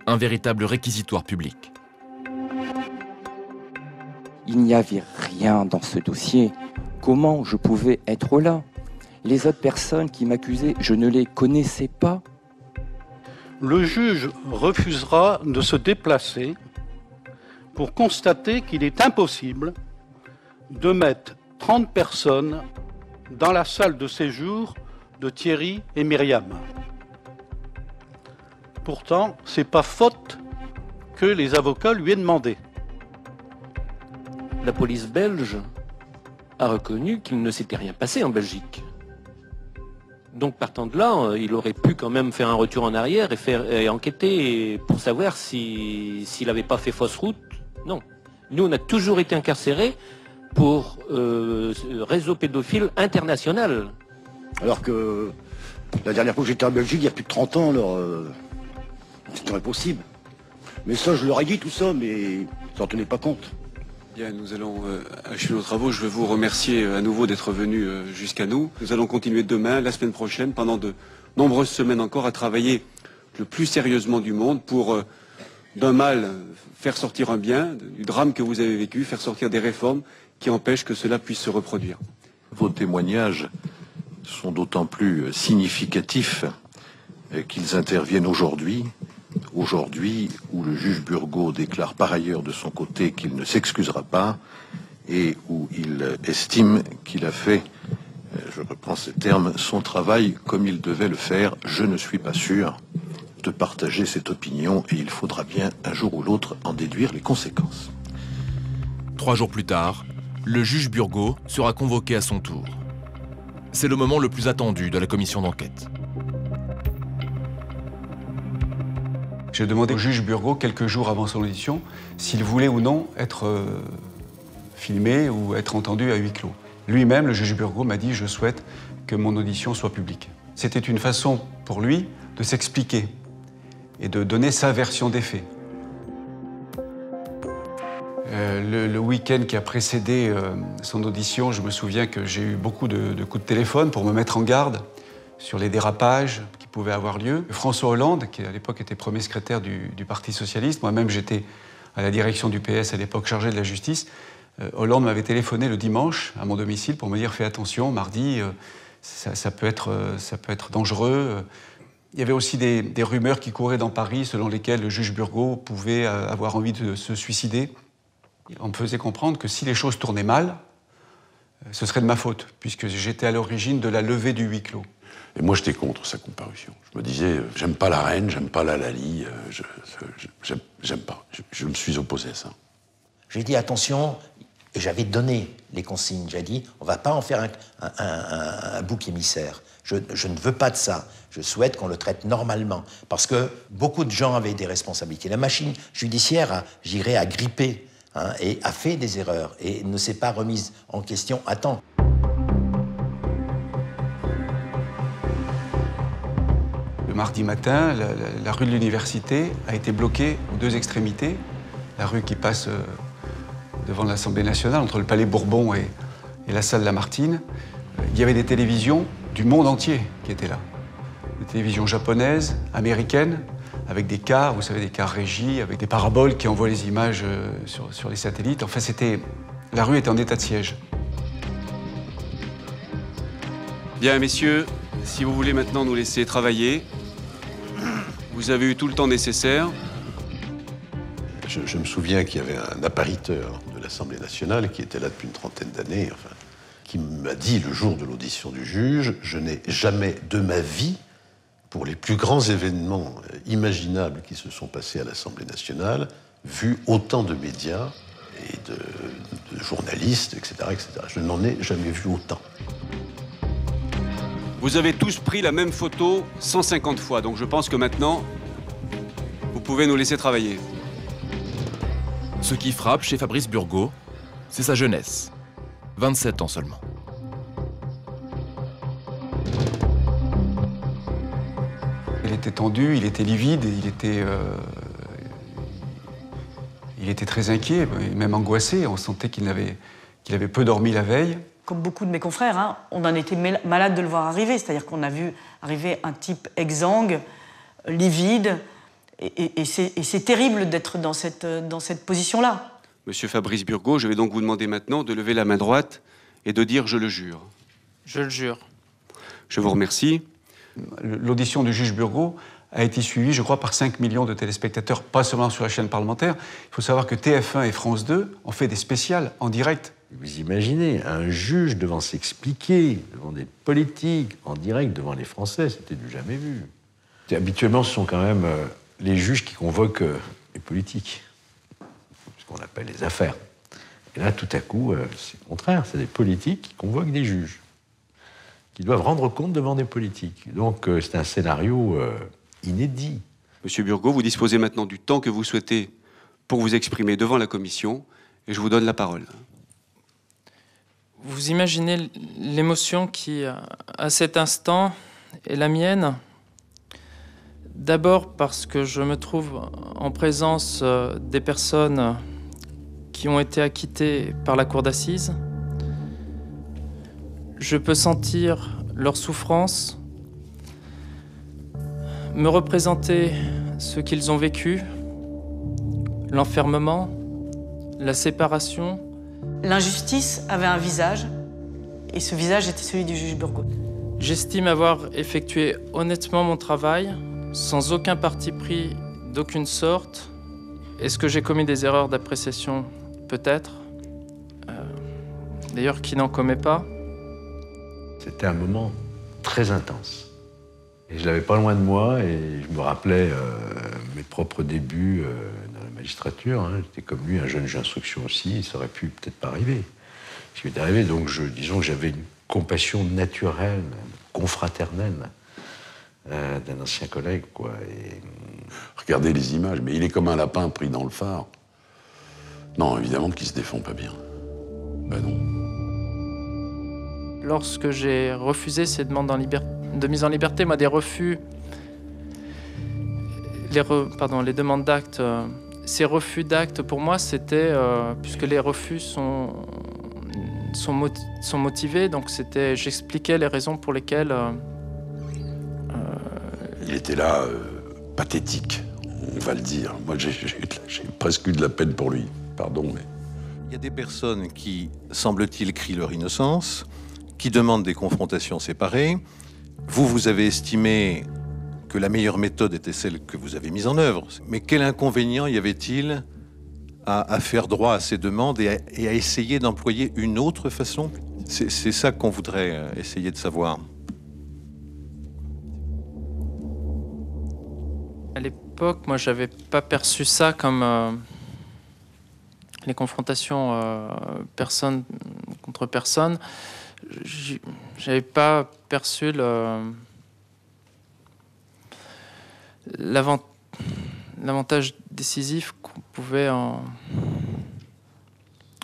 Un véritable réquisitoire public. Il n'y avait rien dans ce dossier. Comment je pouvais être là? Les autres personnes qui m'accusaient, je ne les connaissais pas. Le juge refusera de se déplacer pour constater qu'il est impossible de mettre 30 personnes dans la salle de séjour de Thierry et Myriam. Pourtant, c'est pas faute que les avocats lui aient demandé. La police belge a reconnu qu'il ne s'était rien passé en Belgique. Donc partant de là, il aurait pu quand même faire un retour en arrière et enquêter pour savoir s'il n'avait pas fait fausse route. Non. Nous, on a toujours été incarcérés pour réseau pédophile international. Alors que la dernière fois que j'étais en Belgique, il y a plus de 30 ans, alors c'était impossible. Mais ça, je leur ai dit tout ça, mais ils n'en tenaient pas compte. Bien, nous allons achever nos travaux. Je veux vous remercier à nouveau d'être venu jusqu'à nous. Nous allons continuer demain, la semaine prochaine, pendant de nombreuses semaines encore, à travailler le plus sérieusement du monde pour, d'un mal, faire sortir un bien, du drame que vous avez vécu, faire sortir des réformes qui empêchent que cela puisse se reproduire. Vos témoignages sont d'autant plus significatifs qu'ils interviennent aujourd'hui où le juge Burgaud déclare par ailleurs de son côté qu'il ne s'excusera pas et où il estime qu'il a fait, je reprends ces termes, son travail comme il devait le faire. Je ne suis pas sûr de partager cette opinion et il faudra bien un jour ou l'autre en déduire les conséquences. 3 jours plus tard, le juge Burgaud sera convoqué à son tour. C'est le moment le plus attendu de la commission d'enquête. J'ai demandé au juge Burgaud, quelques jours avant son audition, s'il voulait ou non être filmé ou être entendu à huis clos. Lui-même, le juge Burgaud, m'a dit « je souhaite que mon audition soit publique ». C'était une façon pour lui de s'expliquer et de donner sa version des faits. Le week-end qui a précédé son audition, je me souviens que j'ai eu beaucoup de coups de téléphone pour me mettre en garde sur les dérapages qui pouvaient avoir lieu. François Hollande, qui à l'époque était premier secrétaire du Parti socialiste, moi-même j'étais à la direction du PS à l'époque chargé de la justice, Hollande m'avait téléphoné le dimanche à mon domicile pour me dire « fais attention, mardi, ça peut être dangereux ». Il y avait aussi des rumeurs qui couraient dans Paris selon lesquelles le juge Burgaud pouvait avoir envie de se suicider. On me faisait comprendre que si les choses tournaient mal, ce serait de ma faute, puisque j'étais à l'origine de la levée du huis clos. Et moi, j'étais contre sa comparution. Je me disais, j'aime pas la reine, j'aime pas la Lali, j'aime pas. Je me suis opposé à ça. J'ai dit, attention, Et j'avais donné les consignes. J'avais dit, on ne va pas en faire un bouc émissaire. Je ne veux pas de ça. Je souhaite qu'on le traite normalement. Parce que beaucoup de gens avaient des responsabilités. La machine judiciaire, j'irais, a grippé et a fait des erreurs et ne s'est pas remise en question à temps. Le mardi matin, la rue de l'Université a été bloquée aux deux extrémités. La rue qui passe devant l'Assemblée nationale, entre le Palais Bourbon et la salle Lamartine. Il y avait des télévisions du monde entier qui étaient là. Des télévisions japonaises, américaines, avec des cars, vous savez, des cars régis, avec des paraboles qui envoient les images sur les satellites. Enfin, la rue était en état de siège. Bien, messieurs, si vous voulez maintenant nous laisser travailler, vous avez eu tout le temps nécessaire. Je me souviens qu'il y avait un appariteur de l'Assemblée nationale qui était là depuis une trentaine d'années, enfin, qui m'a dit le jour de l'audition du juge, je n'ai jamais de ma vie, pour les plus grands événements imaginables qui se sont passés à l'Assemblée nationale, vu autant de médias et de journalistes, etc., etc. Je n'en ai jamais vu autant. Vous avez tous pris la même photo 150 fois, donc je pense que maintenant, vous pouvez nous laisser travailler. Ce qui frappe chez Fabrice Burgaud, c'est sa jeunesse. 27 ans seulement. Il était tendu, il était livide, il était très inquiet, même angoissé. On sentait qu'il avait peu dormi la veille. Comme beaucoup de mes confrères, on en était malade de le voir arriver. C'est-à-dire qu'on a vu arriver un type exsangue, livide, et c'est terrible d'être dans cette position-là. Monsieur Fabrice Burgaud, je vais donc vous demander maintenant de lever la main droite et de dire « je le jure ». Je le jure. Je vous remercie. L'audition du juge Burgaud a été suivie, je crois, par 5 millions de téléspectateurs, pas seulement sur la chaîne parlementaire. Il faut savoir que TF1 et France 2 ont fait des spéciales en direct. Vous imaginez, un juge devant s'expliquer, devant des politiques, en direct, devant les Français, c'était du jamais vu. Habituellement, ce sont quand même les juges qui convoquent les politiques, ce qu'on appelle les affaires. Et là, tout à coup, c'est le contraire, c'est des politiques qui convoquent des juges, qui doivent rendre compte devant des politiques. Donc, c'est un scénario inédit. Monsieur Burgaud, vous disposez maintenant du temps que vous souhaitez pour vous exprimer devant la commission, et je vous donne la parole. Vous imaginez l'émotion qui, à cet instant, est la mienne. D'abord parce que je me trouve en présence des personnes qui ont été acquittées par la cour d'assises. Je peux sentir leur souffrance, me représenter ce qu'ils ont vécu, l'enfermement, la séparation. L'injustice avait un visage, et ce visage était celui du juge Burgaud. J'estime avoir effectué honnêtement mon travail, sans aucun parti pris d'aucune sorte. Est-ce que j'ai commis des erreurs d'appréciation? Peut-être. D'ailleurs, qui n'en commet pas? C'était un moment très intense. Et je l'avais pas loin de moi, et je me rappelais mes propres débuts dans la magistrature. J'étais comme lui, un jeune juge d'instruction aussi, ça aurait pu peut-être pas arriver. Ce qui m'est arrivé, donc disons que j'avais une compassion naturelle, confraternelle d'un ancien collègue, quoi. Et... Regardez les images, mais il est comme un lapin pris dans le phare. Non, évidemment qu'il se défend pas bien. Ben non. Lorsque j'ai refusé ces demandes de mise en liberté, moi, des refus, les demandes d'actes, ces refus d'actes, pour moi, c'était, puisque les refus sont motivés, donc c'était, j'expliquais les raisons pour lesquelles... Il était là, pathétique, on va le dire. Moi, j'ai presque eu de la peine pour lui. Pardon, mais... Il y a des personnes qui, semble-t-il, crient leur innocence, qui demandent des confrontations séparées. Vous avez estimé que la meilleure méthode était celle que vous avez mise en œuvre. Mais quel inconvénient y avait-il à faire droit à ces demandes et à essayer d'employer une autre façon? C'est ça qu'on voudrait essayer de savoir. À l'époque, moi, j'avais pas perçu ça comme les confrontations personne contre personne, j'avais pas perçu l'avantage décisif qu'on pouvait en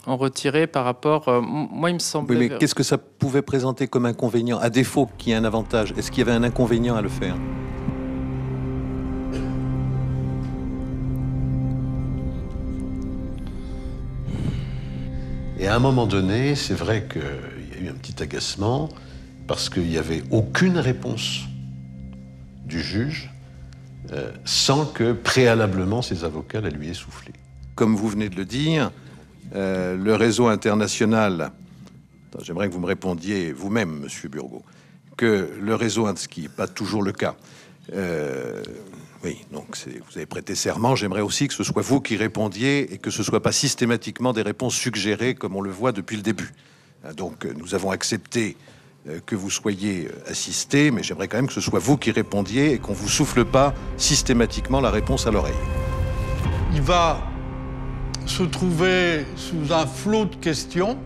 retirer par rapport... moi, il me semblait... Oui, mais qu'est-ce que ça pouvait présenter comme inconvénient? À défaut qu'il y ait un avantage, est-ce qu'il y avait un inconvénient à le faire? Et à un moment donné, c'est vrai qu'il y a eu un petit agacement parce qu'il n'y avait aucune réponse du juge sans que préalablement ses avocats la lui aient soufflé. Comme vous venez de le dire, le réseau international, j'aimerais que vous me répondiez vous-même, Monsieur Burgot, que le réseau, ce qui n'est pas toujours le cas, oui, donc vous avez prêté serment, j'aimerais aussi que ce soit vous qui répondiez et que ce ne soit pas systématiquement des réponses suggérées comme on le voit depuis le début. Donc nous avons accepté que vous soyez assisté, mais j'aimerais quand même que ce soit vous qui répondiez et qu'on ne vous souffle pas systématiquement la réponse à l'oreille. Il va se trouver sous un flot de questions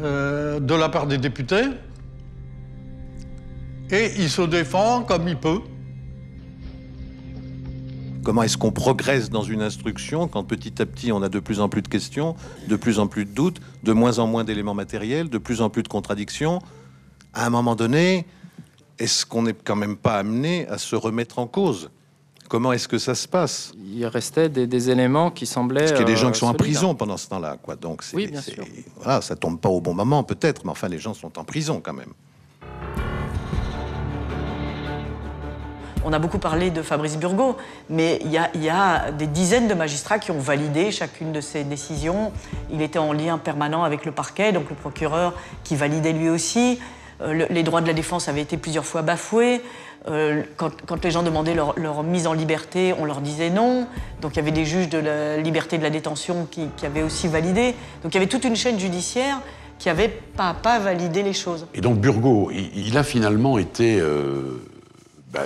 de la part des députés et il se défend comme il peut. Comment est-ce qu'on progresse dans une instruction quand petit à petit on a de plus en plus de questions, de plus en plus de doutes, de moins en moins d'éléments matériels, de plus en plus de contradictions? À un moment donné, est-ce qu'on n'est quand même pas amené à se remettre en cause? Comment est-ce que ça se passe? Il restait des éléments qui semblaient... Parce qu'il y a des gens qui sont en solides. prison pendant ce temps-là, quoi. Donc oui, bien sûr. Voilà, ça tombe pas au bon moment peut-être, mais enfin les gens sont en prison quand même. On a beaucoup parlé de Fabrice Burgot, mais il y a des dizaines de magistrats qui ont validé chacune de ces décisions. Il était en lien permanent avec le parquet, donc le procureur qui validait lui aussi. Les droits de la défense avaient été plusieurs fois bafoués. Quand les gens demandaient leur mise en liberté, on leur disait non. Donc il y avait des juges de la liberté de la détention qui avaient aussi validé. Donc il y avait toute une chaîne judiciaire qui avait pas à pas validé les choses. Et donc Burgot, il a finalement été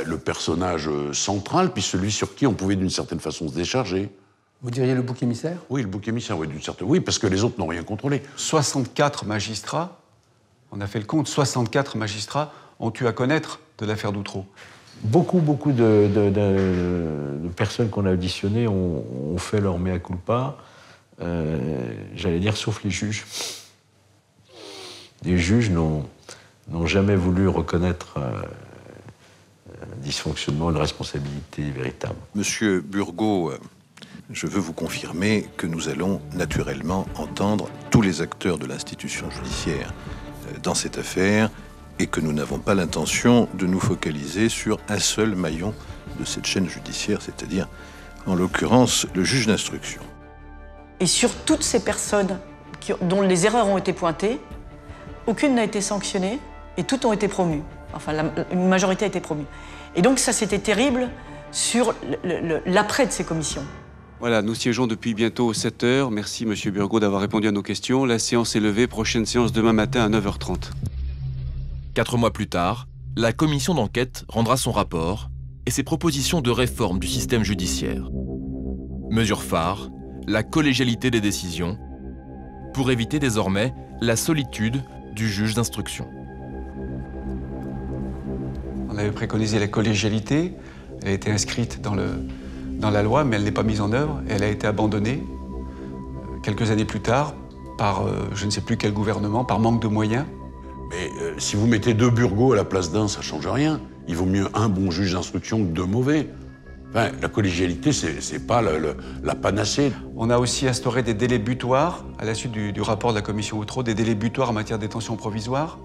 le personnage central, puis celui sur qui on pouvait d'une certaine façon se décharger. Vous diriez le bouc émissaire? Oui, le bouc émissaire, oui, d'une certaine... Oui, parce que les autres n'ont rien contrôlé. 64 magistrats, on a fait le compte, 64 magistrats ont eu à connaître de l'affaire d'Outreau. Beaucoup de personnes qu'on a auditionnées ont fait leur mea culpa, j'allais dire, sauf les juges. Les juges n'ont jamais voulu reconnaître un dysfonctionnement, une responsabilité véritable. Monsieur Burgot, je veux vous confirmer que nous allons naturellement entendre tous les acteurs de l'institution judiciaire dans cette affaire et que nous n'avons pas l'intention de nous focaliser sur un seul maillon de cette chaîne judiciaire, c'est-à-dire, en l'occurrence, le juge d'instruction. Et sur toutes ces personnes dont les erreurs ont été pointées, aucune n'a été sanctionnée et toutes ont été promues. Enfin, une majorité a été promue. Et donc ça, c'était terrible sur l'après de ces commissions. Voilà, nous siégeons depuis bientôt 7 heures. Merci, Monsieur Burgot, d'avoir répondu à nos questions. La séance est levée. Prochaine séance demain matin à 9h30. 4 mois plus tard, la commission d'enquête rendra son rapport et ses propositions de réforme du système judiciaire. Mesure phare, la collégialité des décisions, pour éviter désormais la solitude du juge d'instruction. On avait préconisé la collégialité, elle a été inscrite dans la loi, mais elle n'est pas mise en œuvre, et elle a été abandonnée quelques années plus tard par je ne sais plus quel gouvernement, par manque de moyens. Mais si vous mettez 2 Burgot à la place d'un, ça ne change rien. Il vaut mieux un bon juge d'instruction que 2 mauvais. Enfin, la collégialité, c'est pas la panacée. On a aussi instauré des délais butoirs, à la suite du rapport de la commission Outreau, des délais butoirs en matière de détention provisoire.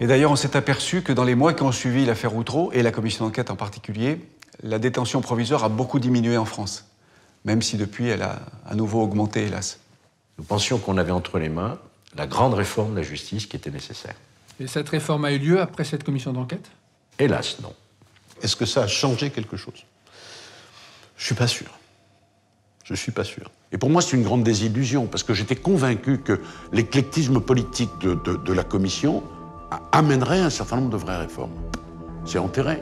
Et d'ailleurs, on s'est aperçu que dans les mois qui ont suivi l'affaire Outreau, et la commission d'enquête en particulier, la détention provisoire a beaucoup diminué en France, même si depuis, elle a à nouveau augmenté, hélas. Nous pensions qu'on avait entre les mains la grande réforme de la justice qui était nécessaire. Et cette réforme a eu lieu après cette commission d'enquête? Hélas, non. Est-ce que ça a changé quelque chose? Je suis pas sûr. Je suis pas sûr. Et pour moi, c'est une grande désillusion, parce que j'étais convaincu que l'éclectisme politique de la commission amènerait un certain nombre de vraies réformes. C'est enterré.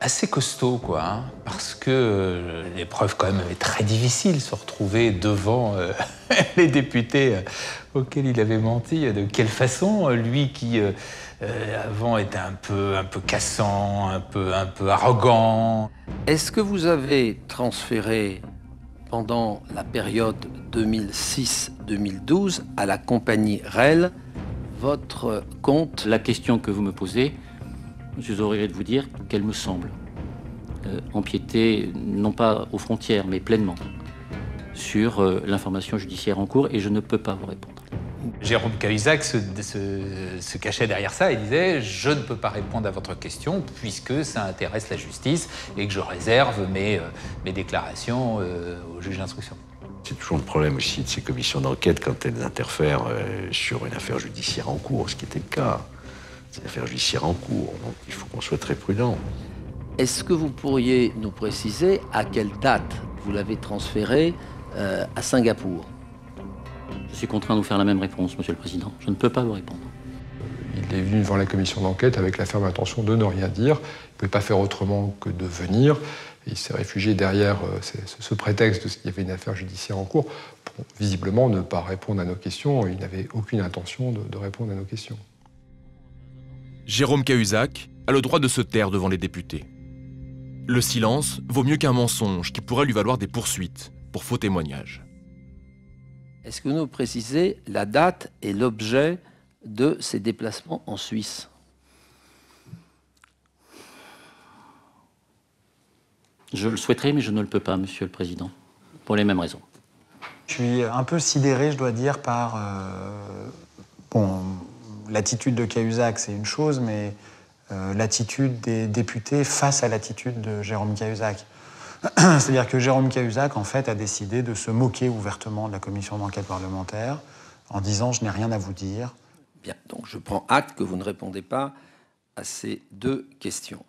assez costaud, quoi, hein, parce que l'épreuve quand même est très difficile, se retrouver devant les députés auxquels il avait menti. De quelle façon, lui qui avant était un peu cassant, un peu arrogant. Est-ce que vous avez transféré pendant la période 2006-2012 à la compagnie REL votre compte? La question que vous me posez, je vous aurais de vous dire qu'elle me semble empiéter, non pas aux frontières, mais pleinement, sur l'information judiciaire en cours, et je ne peux pas vous répondre. Jérôme Cahuzac se cachait derrière ça et disait « Je ne peux pas répondre à votre question puisque ça intéresse la justice et que je réserve mes déclarations au juge d'instruction. » C'est toujours le problème aussi de ces commissions d'enquête quand elles interfèrent sur une affaire judiciaire en cours, ce qui était le cas. C'est une affaire judiciaire en cours, donc il faut qu'on soit très prudent. Est-ce que vous pourriez nous préciser à quelle date vous l'avez transféré à Singapour? Je suis contraint de vous faire la même réponse, Monsieur le Président. Je ne peux pas vous répondre. Il est venu devant la commission d'enquête avec la ferme intention de ne rien dire. Il ne pouvait pas faire autrement que de venir. Et il s'est réfugié derrière ce prétexte qu'il y avait une affaire judiciaire en cours pour visiblement ne pas répondre à nos questions. Il n'avait aucune intention de répondre à nos questions. Jérôme Cahuzac a le droit de se taire devant les députés. Le silence vaut mieux qu'un mensonge qui pourrait lui valoir des poursuites pour faux témoignages. Est-ce que vous nous précisez la date et l'objet de ces déplacements en Suisse? Je le souhaiterais, mais je ne le peux pas, Monsieur le Président, pour les mêmes raisons. Je suis un peu sidéré, je dois dire, par... Bon, l'attitude de Cahuzac, c'est une chose, mais l'attitude des députés face à l'attitude de Jérôme Cahuzac. C'est-à-dire que Jérôme Cahuzac, en fait, a décidé de se moquer ouvertement de la commission d'enquête parlementaire en disant « je n'ai rien à vous dire ». Bien, donc je prends acte que vous ne répondez pas à ces deux questions.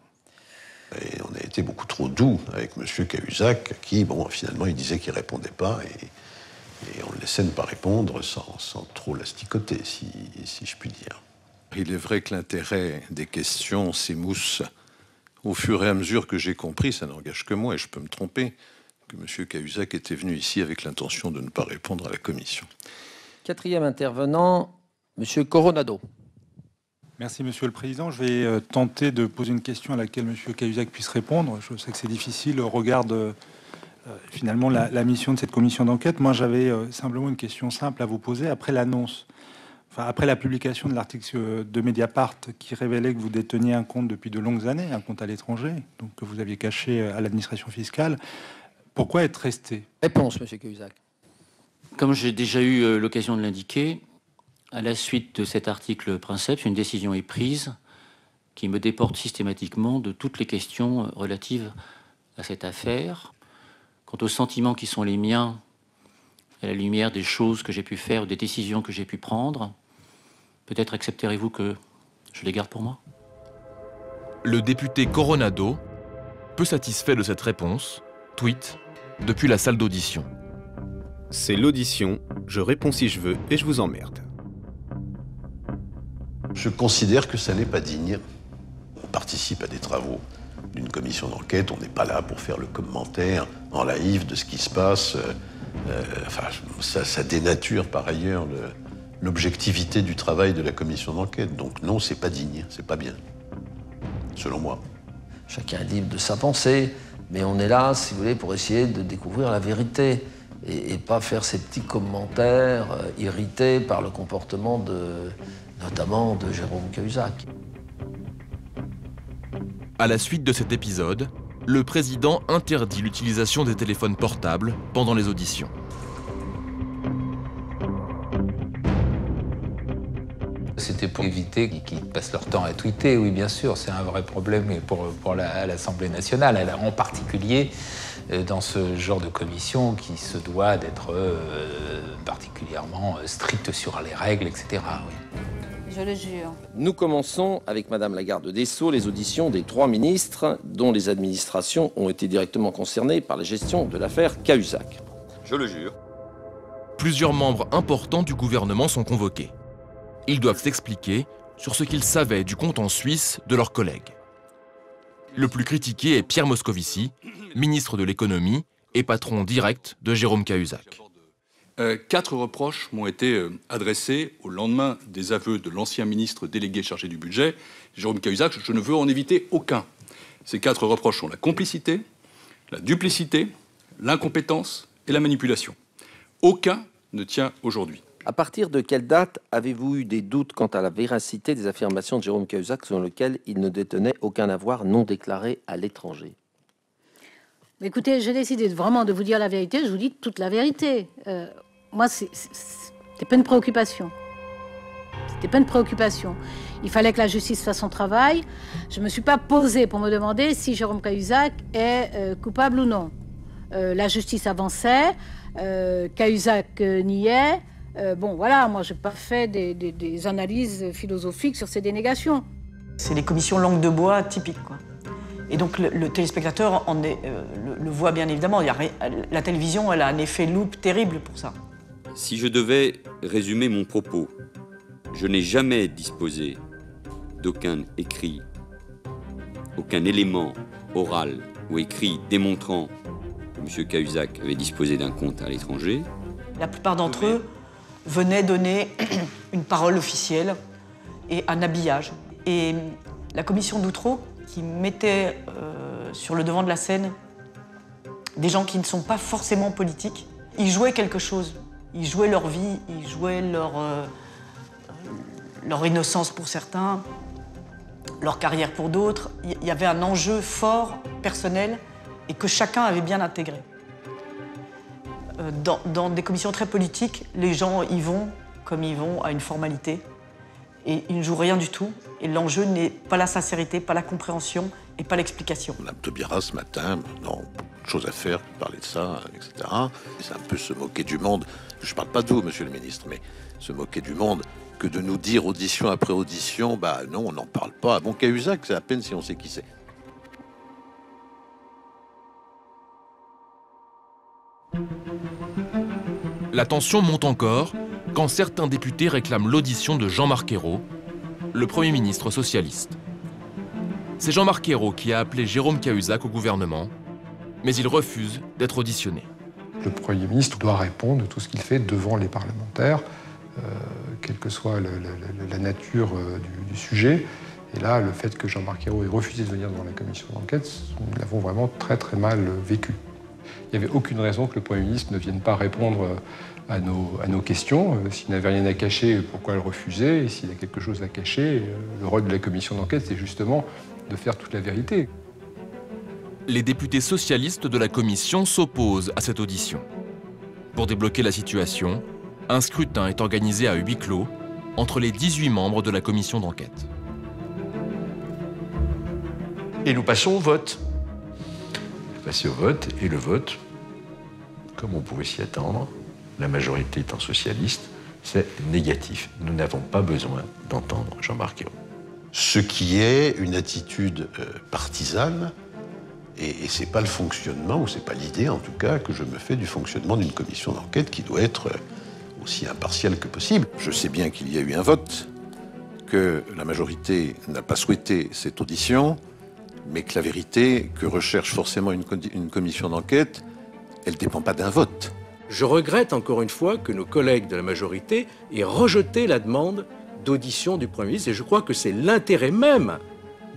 Et on a été beaucoup trop doux avec M. Cahuzac, qui, bon, finalement, il disait qu'il ne répondait pas, et on le laissait ne pas répondre sans trop l'asticoter, si je puis dire. Il est vrai que l'intérêt des questions s'émousse au fur et à mesure que j'ai compris, ça n'engage que moi, et je peux me tromper, que M. Cahuzac était venu ici avec l'intention de ne pas répondre à la commission. Quatrième intervenant, M. Coronado. Merci, Monsieur le Président. Je vais tenter de poser une question à laquelle M. Cahuzac puisse répondre. Je sais que c'est difficile au regard de finalement la mission de cette commission d'enquête. Moi, j'avais simplement une question simple à vous poser. Après l'annonce, après la publication de l'article de Mediapart qui révélait que vous déteniez un compte depuis de longues années, un compte à l'étranger, donc que vous aviez caché à l'administration fiscale, pourquoi être resté? Réponse, M. Cahuzac. Comme j'ai déjà eu l'occasion de l'indiquer, à la suite de cet article Princeps, une décision est prise qui me déporte systématiquement de toutes les questions relatives à cette affaire. Quant aux sentiments qui sont les miens, à la lumière des choses que j'ai pu faire, des décisions que j'ai pu prendre, peut-être accepterez-vous que je les garde pour moi? Le député Coronado, peu satisfait de cette réponse, tweet depuis la salle d'audition. C'est l'audition, je réponds si je veux et je vous emmerde. Je considère que ça n'est pas digne. On participe à des travaux d'une commission d'enquête, on n'est pas là pour faire le commentaire en live de ce qui se passe. Ça dénature par ailleurs l'objectivité du travail de la commission d'enquête. Donc non, c'est pas digne, c'est pas bien, selon moi. Chacun est libre de sa pensée, mais on est là, si vous voulez, pour essayer de découvrir la vérité et pas faire ces petits commentaires irrités par le comportement notamment de Jérôme Cahuzac. À la suite de cet épisode, le président interdit l'utilisation des téléphones portables pendant les auditions. C'était pour éviter qu'ils passent leur temps à tweeter, oui bien sûr, c'est un vrai problème pour l'Assemblée nationale, en particulier dans ce genre de commission qui se doit d'être particulièrement stricte sur les règles, etc. Oui. Je le jure. Nous commençons avec Madame la garde des Sceaux les auditions des 3 ministres dont les administrations ont été directement concernées par la gestion de l'affaire Cahuzac. Je le jure. Plusieurs membres importants du gouvernement sont convoqués. Ils doivent s'expliquer sur ce qu'ils savaient du compte en Suisse de leurs collègues. Le plus critiqué est Pierre Moscovici, ministre de l'économie et patron direct de Jérôme Cahuzac. 4 reproches m'ont été adressés au lendemain des aveux de l'ancien ministre délégué chargé du budget, Jérôme Cahuzac. Je ne veux en éviter aucun. Ces 4 reproches sont la complicité, la duplicité, l'incompétence et la manipulation. Aucun ne tient aujourd'hui. À partir de quelle date avez-vous eu des doutes quant à la véracité des affirmations de Jérôme Cahuzac selon lesquelles il ne détenait aucun avoir non déclaré à l'étranger? Écoutez, j'ai décidé vraiment de vous dire la vérité, je vous dis toute la vérité. Moi, c'était pas une préoccupation. C'était pas une préoccupation. Il fallait que la justice fasse son travail. Je me suis pas posée pour me demander si Jérôme Cahuzac est coupable ou non. La justice avançait, Cahuzac niait. Bon, voilà, moi, j'ai pas fait des analyses philosophiques sur ces dénégations. C'est les commissions langue de bois typiques, quoi. Et donc le téléspectateur le voit bien évidemment. La télévision, elle a un effet loupe terrible pour ça. Si je devais résumer mon propos, je n'ai jamais disposé d'aucun écrit, aucun élément oral ou écrit démontrant que M. Cahuzac avait disposé d'un compte à l'étranger. La plupart d'entre eux venaient donner une parole officielle et un habillage. Et la commission d'Outreau, qui mettait sur le devant de la scène des gens qui ne sont pas forcément politiques, ils jouaient quelque chose. Ils jouaient leur vie, ils jouaient leur innocence pour certains, leur carrière pour d'autres. Il y avait un enjeu fort, personnel, et que chacun avait bien intégré. Dans des commissions très politiques, les gens y vont comme ils vont à une formalité, et ils ne jouent rien du tout. Et l'enjeu n'est pas la sincérité, pas la compréhension et pas l'explication. Mme Taubira, ce matin, non, chose à faire, parler de ça, etc. C'est un peu se moquer du monde. Je ne parle pas de vous, monsieur le ministre, mais se moquer du monde que de nous dire audition après audition, bah non, on n'en parle pas. Bon, Cahuzac, c'est à peine si on sait qui c'est. La tension monte encore quand certains députés réclament l'audition de Jean-Marc Ayrault, le Premier ministre socialiste. C'est Jean-Marc Ayrault qui a appelé Jérôme Cahuzac au gouvernement, mais il refuse d'être auditionné. Le Premier ministre doit répondre de tout ce qu'il fait devant les parlementaires, quelle que soit la nature du sujet. Et là, le fait que Jean-Marc Ayrault ait refusé de venir devant la commission d'enquête, nous l'avons vraiment très très mal vécu. Il n'y avait aucune raison que le Premier ministre ne vienne pas répondre à nos questions. S'il n'avait rien à cacher, pourquoi le refuser? Et s'il a quelque chose à cacher, le rôle de la commission d'enquête, c'est justement de faire toute la vérité. Les députés socialistes de la commission s'opposent à cette audition. Pour débloquer la situation, un scrutin est organisé à huis clos entre les 18 membres de la commission d'enquête. Et nous passons au vote. Passer au vote, et le vote, comme on pouvait s'y attendre, la majorité étant socialiste, c'est négatif. Nous n'avons pas besoin d'entendre Jean-Marc Ayrault. Ce qui est une attitude partisane, et c'est pas le fonctionnement, ou c'est pas l'idée en tout cas, que je me fais du fonctionnement d'une commission d'enquête qui doit être aussi impartiale que possible. Je sais bien qu'il y a eu un vote, que la majorité n'a pas souhaité cette audition, mais que la vérité que recherche forcément une commission d'enquête, elle ne dépend pas d'un vote. Je regrette encore une fois que nos collègues de la majorité aient rejeté la demande d'audition du Premier ministre, et je crois que c'est l'intérêt même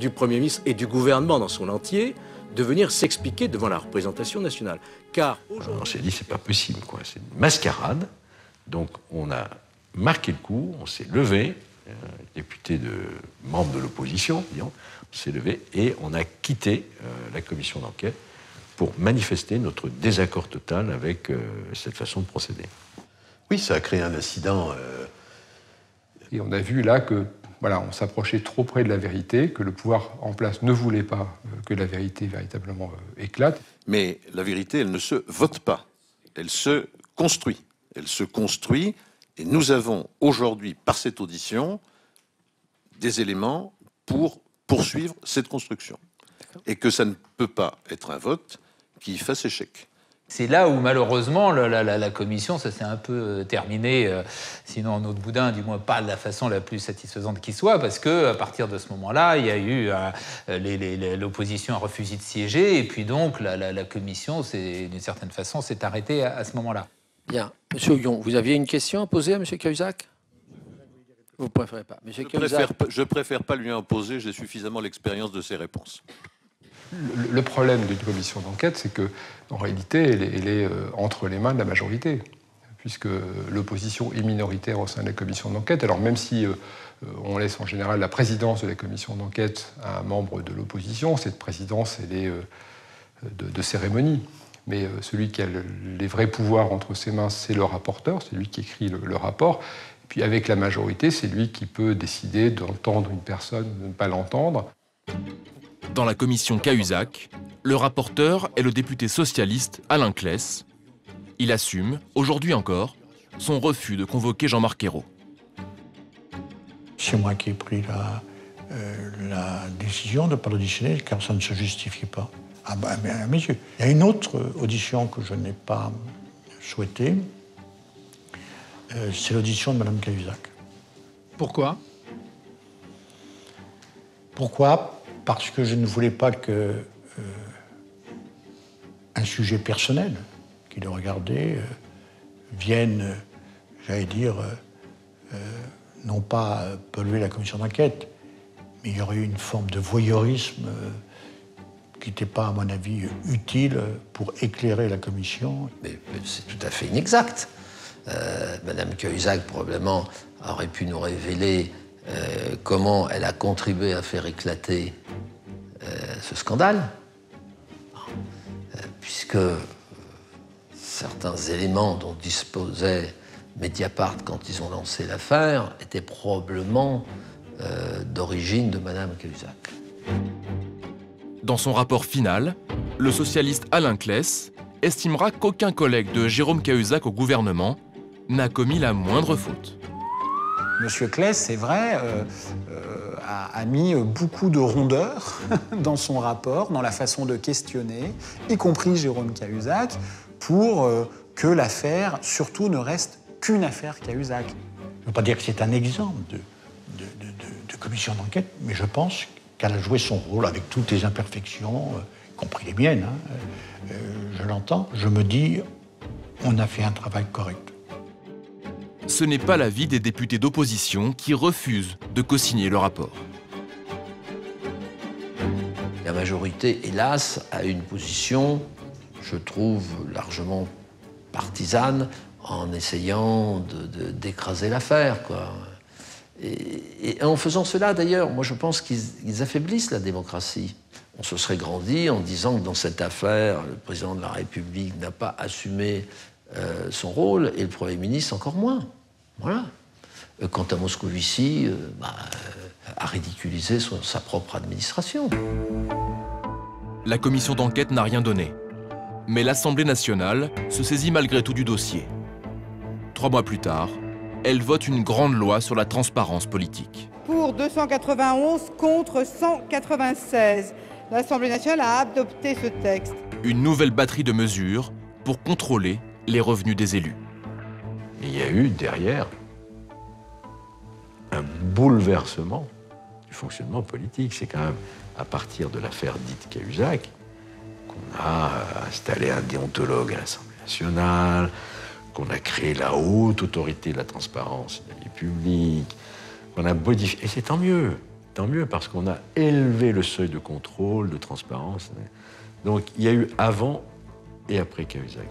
du Premier ministre et du gouvernement dans son entier de venir s'expliquer devant la représentation nationale. Car on s'est dit, c'est pas possible, quoi. C'est une mascarade. Donc on a marqué le coup, on s'est levé, député membre de l'opposition, disons, on s'est levé et on a quitté la commission d'enquête pour manifester notre désaccord total avec cette façon de procéder. Oui, ça a créé un incident. Et on a vu là que voilà, on s'approchait trop près de la vérité, que le pouvoir en place ne voulait pas que la vérité véritablement éclate. Mais la vérité, elle ne se vote pas, elle se construit. Elle se construit, et nous avons aujourd'hui, par cette audition, des éléments pour poursuivre cette construction. Et que ça ne peut pas être un vote qui fasse échec. C'est là où, malheureusement, la commission, ça s'est un peu terminé, sinon en autre boudin, du moins pas de la façon la plus satisfaisante qui soit, parce qu'à partir de ce moment-là, il y a eu l'opposition a refusé de siéger, et puis donc la commission, d'une certaine façon, s'est arrêtée à ce moment-là. Bien. Monsieur Houillon, vous aviez une question à poser à M. Cahuzac? Vous ne préférez pas. Je préfère pas lui imposer, j'ai suffisamment l'expérience de ses réponses. Le problème d'une commission d'enquête, c'est qu'en réalité, elle est entre les mains de la majorité, puisque l'opposition est minoritaire au sein de la commission d'enquête. Alors même si on laisse en général la présidence de la commission d'enquête à un membre de l'opposition, cette présidence, elle est de cérémonie. Mais celui qui a les vrais pouvoirs entre ses mains, c'est le rapporteur, c'est lui qui écrit le rapport. Et puis avec la majorité, c'est lui qui peut décider d'entendre une personne, de ne pas l'entendre. Dans la commission Cahuzac, le rapporteur est le député socialiste Alain Claes. Il assume, aujourd'hui encore, son refus de convoquer Jean-Marc Ayrault. C'est moi qui ai pris la décision de ne pas l'auditionner, car ça ne se justifie pas, à mes yeux. Il y a une autre audition que je n'ai pas souhaitée, c'est l'audition de Mme Cahuzac. Pourquoi? Pourquoi? Parce que je ne voulais pas que un sujet personnel qui le regardait vienne, j'allais dire, non pas polluer la commission d'enquête, mais il y aurait eu une forme de voyeurisme qui n'était pas, à mon avis, utile pour éclairer la commission. Mais c'est tout à fait inexact. Madame Cahuzac, probablement, aurait pu nous révéler comment elle a contribué à faire éclater ce scandale, puisque certains éléments dont disposait Mediapart quand ils ont lancé l'affaire étaient probablement d'origine de Madame Cahuzac. Dans son rapport final, le socialiste Alain Claes estimera qu'aucun collègue de Jérôme Cahuzac au gouvernement n'a commis la moindre faute. Monsieur Claes, c'est vrai, a mis beaucoup de rondeur dans son rapport, dans la façon de questionner, y compris Jérôme Cahuzac, pour que l'affaire, surtout, ne reste qu'une affaire Cahuzac. Je ne veux pas dire que c'est un exemple de commission d'enquête, mais je pense qu'elle a joué son rôle avec toutes les imperfections, y compris les miennes. Je l'entends. Je me dis, on a fait un travail correct. Ce n'est pas l'avis des députés d'opposition qui refusent de co-signer le rapport. La majorité, hélas, a une position, je trouve, largement partisane, en essayant d'écraser l'affaire, quoi. Et en faisant cela, d'ailleurs, moi je pense qu'ils affaiblissent la démocratie. On se serait grandi en disant que dans cette affaire, le président de la République n'a pas assumé son rôle, et le Premier ministre encore moins. Voilà. Quant à Moscovici, a ridiculisé sa propre administration. La commission d'enquête n'a rien donné. Mais l'Assemblée nationale se saisit malgré tout du dossier. 3 mois plus tard, elle vote une grande loi sur la transparence politique. Pour 291 contre 196, l'Assemblée nationale a adopté ce texte. Une nouvelle batterie de mesures pour contrôler les revenus des élus. Il y a eu derrière un bouleversement du fonctionnement politique. C'est quand même à partir de l'affaire dite Cahuzac qu'on a installé un déontologue à l'Assemblée nationale, qu'on a créé la haute autorité de la transparence de la vie publique, qu'on a modifié. Et c'est tant mieux parce qu'on a élevé le seuil de contrôle, de transparence. Donc il y a eu avant et après Cahuzac.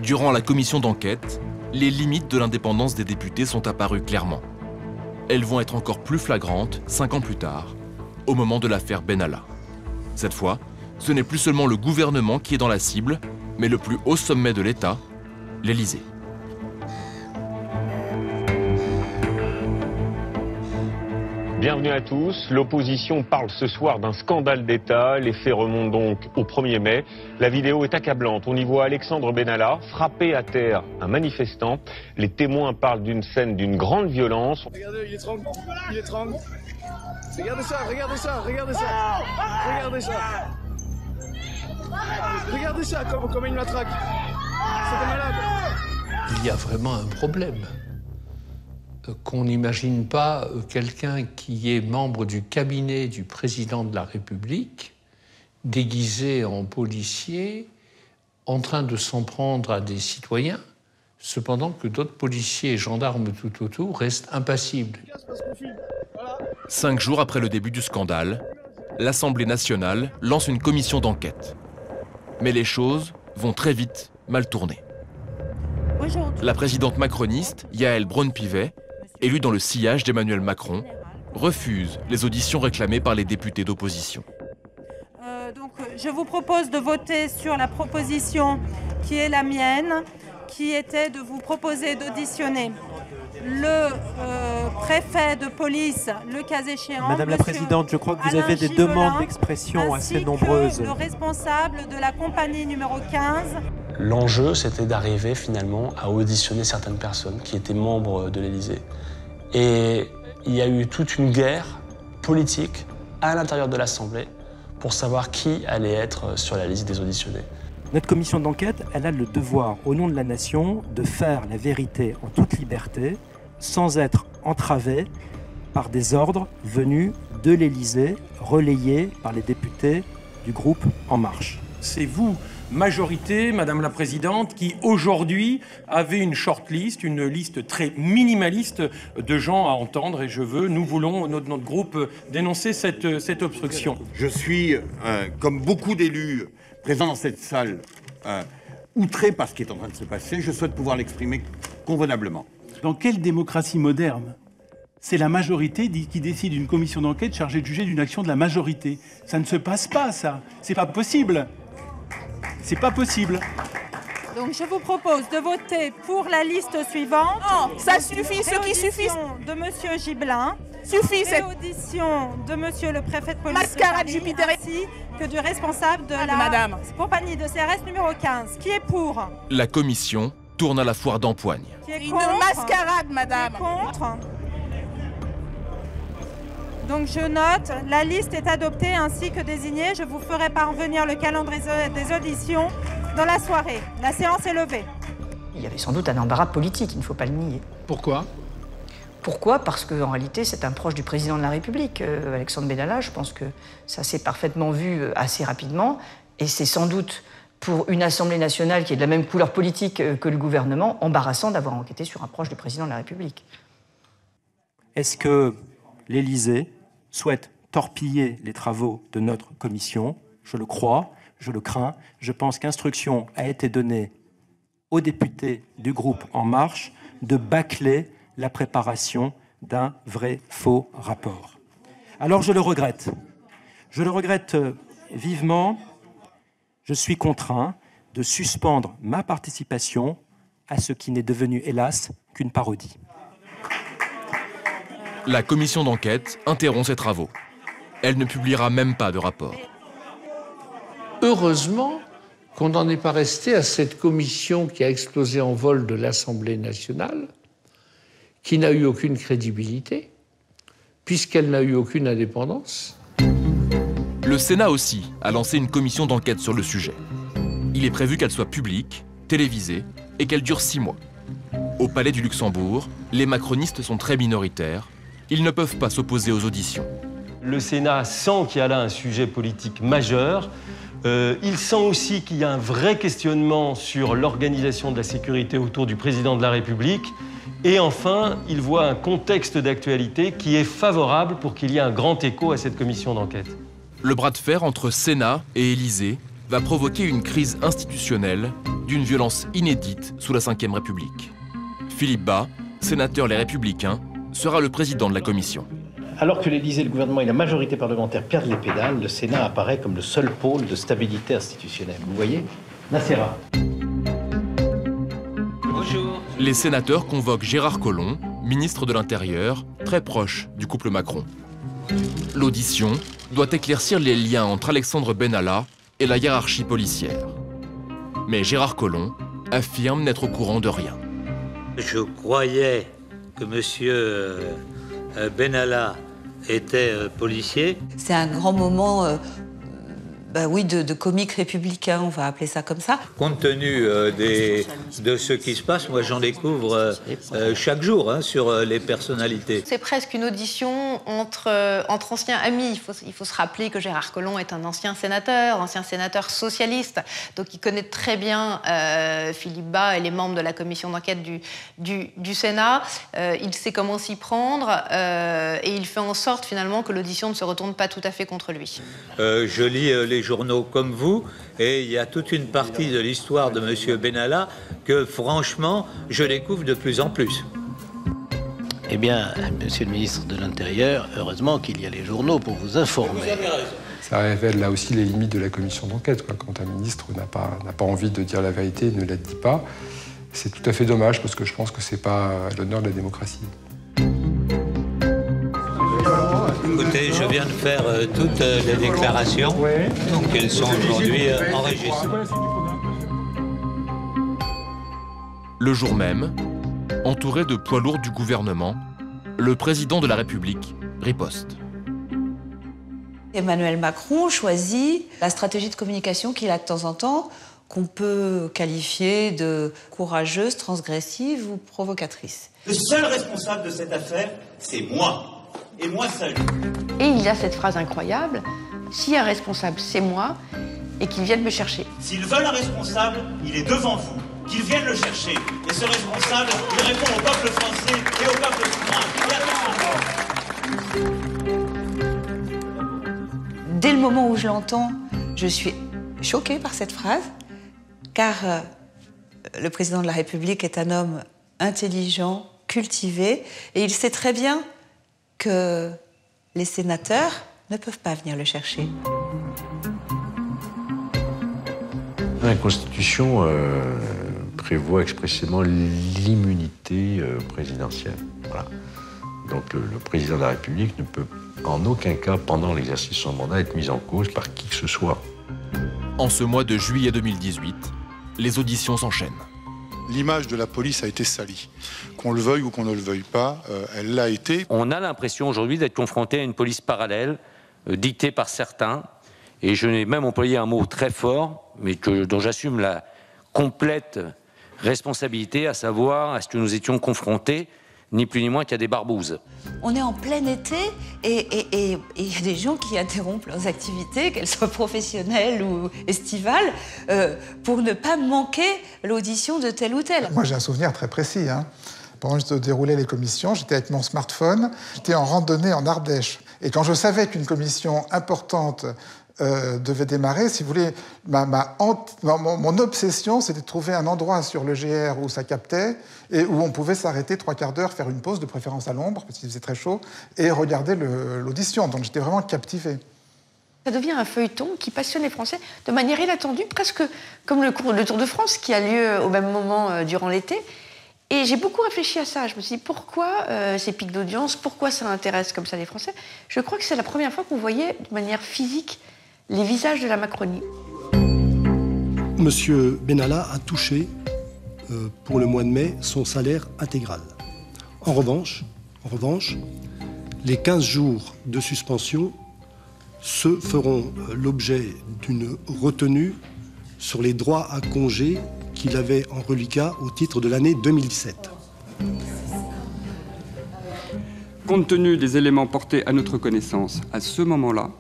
Durant la commission d'enquête, les limites de l'indépendance des députés sont apparues clairement. Elles vont être encore plus flagrantes 5 ans plus tard, au moment de l'affaire Benalla. Cette fois, ce n'est plus seulement le gouvernement qui est dans la cible, mais le plus haut sommet de l'État, l'Élysée. Bienvenue à tous. L'opposition parle ce soir d'un scandale d'État. Les faits remontent donc au 1er mai. La vidéo est accablante. On y voit Alexandre Benalla frapper à terre un manifestant. Les témoins parlent d'une scène d'une grande violence. Regardez, il étrangle. Il étrangle. Regardez ça, regardez ça, regardez ça. Regardez ça. Regardez ça, comme il matraque. C'était malade. Il y a vraiment un problème. Qu'on n'imagine pas quelqu'un qui est membre du cabinet du président de la République, déguisé en policier, en train de s'en prendre à des citoyens, cependant que d'autres policiers et gendarmes tout autour restent impassibles. 5 jours après le début du scandale, l'Assemblée nationale lance une commission d'enquête. Mais les choses vont très vite mal tourner. La présidente macroniste, Yaël Braun-Pivet, élue dans le sillage d'Emmanuel Macron, refuse les auditions réclamées par les députés d'opposition. Donc, je vous propose de voter sur la proposition qui est la mienne, qui était de vous proposer d'auditionner le préfet de police, le cas échéant. Madame la Présidente, je crois que vous avez des demandes d'expression assez nombreuses. Le responsable de la compagnie numéro 15. L'enjeu, c'était d'arriver finalement à auditionner certaines personnes qui étaient membres de l'Élysée. Et il y a eu toute une guerre politique à l'intérieur de l'Assemblée pour savoir qui allait être sur la liste des auditionnés. Notre commission d'enquête, elle a le devoir, au nom de la nation, de faire la vérité en toute liberté, sans être entravée par des ordres venus de l'Élysée, relayés par les députés du groupe En Marche. C'est vous, majorité, Madame la Présidente, qui aujourd'hui avez une shortlist, une liste très minimaliste de gens à entendre, et nous voulons, notre groupe, dénoncer cette obstruction. Je suis, comme beaucoup d'élus présents dans cette salle, outré par ce qui est en train de se passer. Je souhaite pouvoir l'exprimer convenablement. Dans quelle démocratie moderne c'est la majorité qui décide d'une commission d'enquête chargée de juger d'une action de la majorité? Ça ne se passe pas, ça. C'est pas possible. C'est pas possible. Donc je vous propose de voter pour la liste suivante. Non, ça suffit, ce qui suffit. De Monsieur Gibelin. Suffit cette audition de Monsieur le préfet de police. Mascarade Jupiter. Ainsi que du responsable de la compagnie de CRS numéro 15. Qui est pour? La commission tourne à la foire d'empoigne. Une mascarade, madame. Qui est contre? Donc je note, la liste est adoptée ainsi que désignée. Je vous ferai parvenir le calendrier des auditions dans la soirée. La séance est levée. Il y avait sans doute un embarras politique, il ne faut pas le nier. Pourquoi? Pourquoi? Parce qu'en réalité, c'est un proche du président de la République, Alexandre Benalla. Je pense que ça s'est parfaitement vu assez rapidement. Et c'est sans doute, pour une Assemblée nationale qui est de la même couleur politique que le gouvernement, embarrassant d'avoir enquêté sur un proche du président de la République. Est-ce que l'Élysée souhaite torpiller les travaux de notre commission? Je le crois, je le crains. Je pense qu'instruction a été donnée aux députés du groupe En Marche de bâcler la préparation d'un vrai faux rapport. Alors je le regrette. Je le regrette vivement. Je suis contraint de suspendre ma participation à ce qui n'est devenu, hélas, qu'une parodie. La commission d'enquête interrompt ses travaux. Elle ne publiera même pas de rapport. Heureusement qu'on n'en est pas resté à cette commission qui a explosé en vol de l'Assemblée nationale, qui n'a eu aucune crédibilité, puisqu'elle n'a eu aucune indépendance. Le Sénat aussi a lancé une commission d'enquête sur le sujet. Il est prévu qu'elle soit publique, télévisée et qu'elle dure 6 mois. Au Palais du Luxembourg, les macronistes sont très minoritaires. Ils ne peuvent pas s'opposer aux auditions. Le Sénat sent qu'il y a là un sujet politique majeur. Il sent aussi qu'il y a un vrai questionnement sur l'organisation de la sécurité autour du président de la République. Et enfin, il voit un contexte d'actualité qui est favorable pour qu'il y ait un grand écho à cette commission d'enquête. Le bras de fer entre Sénat et Élysée va provoquer une crise institutionnelle d'une violence inédite sous la Ve République. Philippe Bas, sénateur Les Républicains, sera le président de la commission. Alors que l'Élysée, le gouvernement et la majorité parlementaire perdent les pédales, le Sénat apparaît comme le seul pôle de stabilité institutionnelle. Vous voyez? Nacera. Bonjour. Les sénateurs convoquent Gérard Collomb, ministre de l'Intérieur, très proche du couple Macron. L'audition doit éclaircir les liens entre Alexandre Benalla et la hiérarchie policière. Mais Gérard Collomb affirme n'être au courant de rien. Je croyais que monsieur Benalla était policier. C'est un grand moment oui, de comique républicain, on va appeler ça comme ça. Compte tenu de ce qui se passe, moi j'en découvre chaque jour sur les personnalités. C'est presque une audition entre anciens amis. Il faut se rappeler que Gérard Collomb est un ancien sénateur socialiste, donc il connaît très bien Philippe Bas et les membres de la commission d'enquête du Sénat. Il sait comment s'y prendre et il fait en sorte finalement que l'audition ne se retourne pas tout à fait contre lui. Je lis les journaux comme vous, et il y a toute une partie de l'histoire de M. Benalla que, franchement, je découvre de plus en plus. Eh bien, monsieur le ministre de l'Intérieur, heureusement qu'il y a les journaux pour vous informer. Vous avez raison. Ça révèle là aussi les limites de la commission d'enquête. Quand un ministre n'a pas envie de dire la vérité, ne la dit pas, c'est tout à fait dommage, parce que je pense que c'est pas l'honneur de la démocratie. Écoutez, je viens de faire toutes les déclarations, donc elles sont aujourd'hui enregistrées. Le jour même, entouré de poids lourds du gouvernement, le président de la République riposte. Emmanuel Macron choisit la stratégie de communication qu'il a de temps en temps, qu'on peut qualifier de courageuse, transgressive ou provocatrice. Le seul responsable de cette affaire, c'est moi. Et moi seul. Et il y a cette phrase incroyable, s'il y a un responsable, c'est moi, et qu'il vienne me chercher. S'ils veulent un responsable, il est devant vous. Qu'ils viennent le chercher. Et ce responsable, il répond au peuple français et au peuple souverain. Dès le moment où je l'entends, je suis choquée par cette phrase, car le président de la République est un homme intelligent, cultivé, et il sait très bien que les sénateurs ne peuvent pas venir le chercher. La Constitution prévoit expressément l'immunité présidentielle. Voilà. Donc le président de la République ne peut en aucun cas, pendant l'exercice de son mandat, être mis en cause par qui que ce soit. En ce mois de juillet 2018, les auditions s'enchaînent. L'image de la police a été salie. Qu'on le veuille ou qu'on ne le veuille pas, elle l'a été. On a l'impression aujourd'hui d'être confronté à une police parallèle, dictée par certains, et je n'ai même employé un mot très fort, mais dont j'assume la complète responsabilité, à savoir à ce que nous étions confrontés, ni plus ni moins qu'à des barbouzes. On est en plein été et il y a des gens qui interrompent leurs activités, qu'elles soient professionnelles ou estivales, pour ne pas manquer l'audition de tel ou tel. Moi, j'ai un souvenir très précis. Pendant que je déroulais les commissions, j'étais avec mon smartphone, j'étais en randonnée en Ardèche. Et quand je savais qu'une commission importante devait démarrer, si vous voulez, mon obsession, c'était de trouver un endroit sur le GR où ça captait et où on pouvait s'arrêter 3/4 d'heure, faire une pause, de préférence à l'ombre, parce qu'il faisait très chaud, et regarder l'audition. Donc j'étais vraiment captivé. Ça devient un feuilleton qui passionne les Français de manière inattendue, presque comme le Tour de France qui a lieu au même moment durant l'été. Et j'ai beaucoup réfléchi à ça. Je me suis dit, pourquoi ces pics d'audience, pourquoi ça intéresse comme ça les Français? Je crois que c'est la première fois qu'on voyait de manière physique les visages de la Macronie. Monsieur Benalla a touché, pour le mois de mai, son salaire intégral. En revanche, les 15 jours de suspension se feront l'objet d'une retenue sur les droits à congé qu'il avait en reliquat au titre de l'année 2017. Compte tenu des éléments portés à notre connaissance à ce moment-là,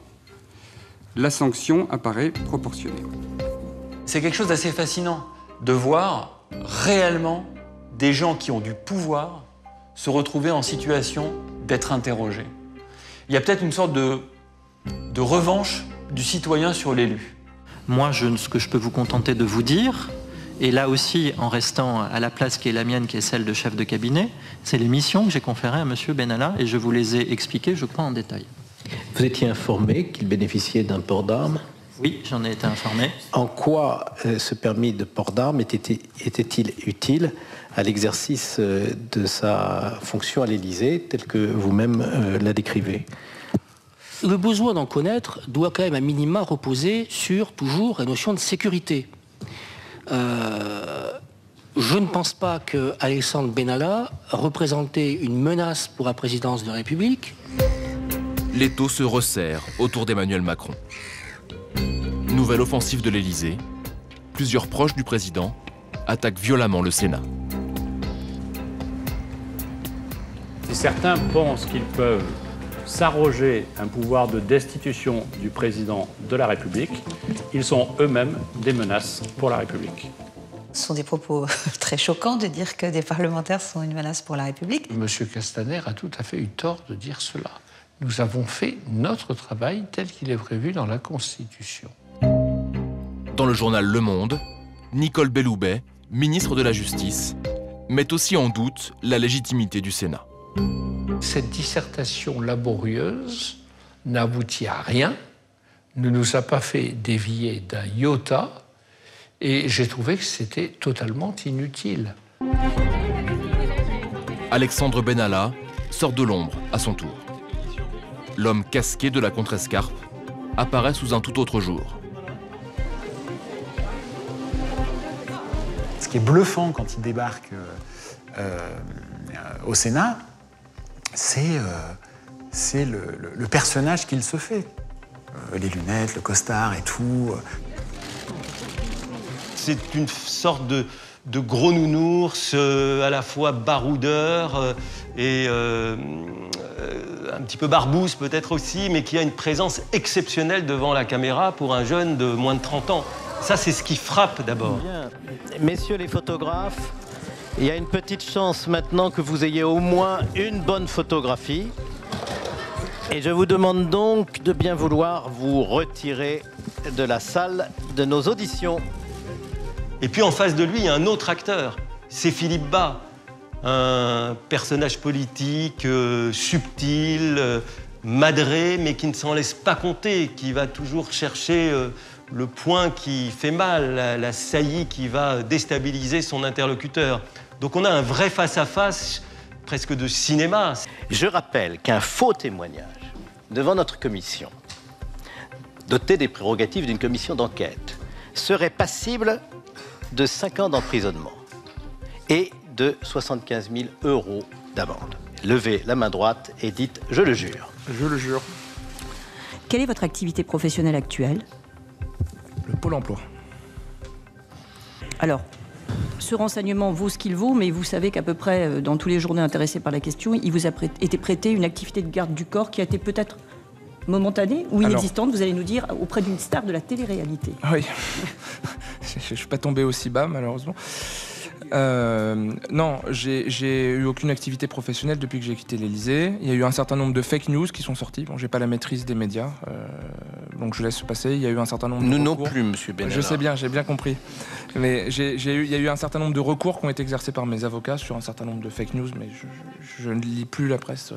la sanction apparaît proportionnée. C'est quelque chose d'assez fascinant de voir réellement des gens qui ont du pouvoir se retrouver en situation d'être interrogés. Il y a peut-être une sorte de revanche du citoyen sur l'élu. Moi, ce que je peux vous contenter de vous dire, et là aussi en restant à la place qui est la mienne, qui est celle de chef de cabinet, c'est les missions que j'ai conférées à M. Benalla et je vous les ai expliquées, je crois, en détail. Vous étiez informé qu'il bénéficiait d'un port d'armes? Oui, j'en ai été informé. En quoi ce permis de port d'armes était-il utile à l'exercice de sa fonction à l'Élysée, tel que vous-même la décrivez? Le besoin d'en connaître doit quand même à minima reposer sur toujours la notion de sécurité. Je ne pense pas que Alexandre Benalla représentait une menace pour la présidence de la République. L'étau se resserre autour d'Emmanuel Macron. Nouvelle offensive de l'Élysée. Plusieurs proches du président attaquent violemment le Sénat. Si certains pensent qu'ils peuvent s'arroger un pouvoir de destitution du président de la République, ils sont eux-mêmes des menaces pour la République. Ce sont des propos très choquants de dire que des parlementaires sont une menace pour la République. Monsieur Castaner a tout à fait eu tort de dire cela. Nous avons fait notre travail tel qu'il est prévu dans la Constitution. Dans le journal Le Monde, Nicole Belloubet, ministre de la Justice, met aussi en doute la légitimité du Sénat. Cette dissertation laborieuse n'aboutit à rien, ne nous a pas fait dévier d'un iota, et j'ai trouvé que c'était totalement inutile. Alexandre Benalla sort de l'ombre à son tour. L'homme casqué de la contrescarpe apparaît sous un tout autre jour. Ce qui est bluffant quand il débarque au Sénat, c'est le personnage qu'il se fait. Les lunettes, le costard et tout. C'est une sorte de gros nounours, à la fois baroudeur et un petit peu barbouze peut-être aussi, mais qui a une présence exceptionnelle devant la caméra pour un jeune de moins de 30 ans. Ça, c'est ce qui frappe d'abord. Messieurs les photographes, il y a une petite chance maintenant que vous ayez au moins une bonne photographie. Et je vous demande donc de bien vouloir vous retirer de la salle de nos auditions. Et puis en face de lui, il y a un autre acteur, c'est Philippe Bas, un personnage politique subtil, madré, mais qui ne s'en laisse pas compter, qui va toujours chercher le point qui fait mal, la saillie qui va déstabiliser son interlocuteur. Donc on a un vrai face-à-face, presque de cinéma. Je rappelle qu'un faux témoignage devant notre commission, doté des prérogatives d'une commission d'enquête, serait passible de 5 ans d'emprisonnement et de 75 000 € d'amende. Levez la main droite et dites « Je le jure ». Je le jure. Quelle est votre activité professionnelle actuelle? Le Pôle emploi. Alors, ce renseignement vaut ce qu'il vaut, mais vous savez qu'à peu près, dans tous les journaux intéressés par la question, il vous a été prêté une activité de garde du corps qui a été peut-être momentanée ou inexistante, vous allez nous dire, auprès d'une star de la télé-réalité. Oui, je ne suis pas tombé aussi bas, malheureusement. Non, j'ai eu aucune activité professionnelle depuis que j'ai quitté l'Élysée. Il y a eu un certain nombre de fake news qui sont sortis. Bon, j'ai pas la maîtrise des médias, donc je laisse passer. Il y a eu un certain nombre de recours. Nous non plus, monsieur Benalla. Je sais bien, j'ai bien compris. Mais il y a eu un certain nombre de recours qui ont été exercés par mes avocats sur un certain nombre de fake news, mais je ne lis plus la presse.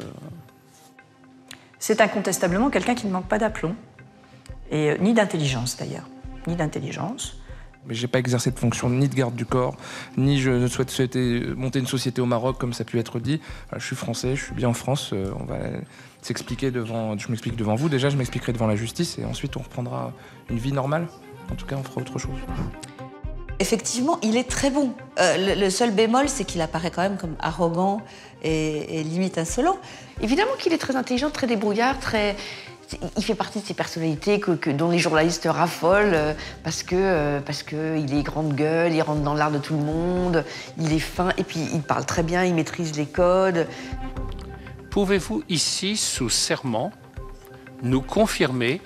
C'est incontestablement quelqu'un qui ne manque pas d'aplomb, et ni d'intelligence d'ailleurs, ni d'intelligence. Mais j'ai pas exercé de fonction ni de garde du corps, ni je ne souhaite monter une société au Maroc comme ça a pu être dit. Je suis français, je suis bien en France. On va s'expliquer je m'explique devant vous. Déjà, je m'expliquerai devant la justice et ensuite on reprendra une vie normale. En tout cas, on fera autre chose. Effectivement, il est très bon. Le seul bémol, c'est qu'il apparaît quand même comme arrogant et limite insolent. Évidemment qu'il est très intelligent, très débrouillard, il fait partie de ces personnalités dont les journalistes raffolent parce qu'il est grande gueule, il rentre dans l'art de tout le monde, il est fin et puis il parle très bien, il maîtrise les codes. Pouvez-vous ici, sous serment, nous confirmer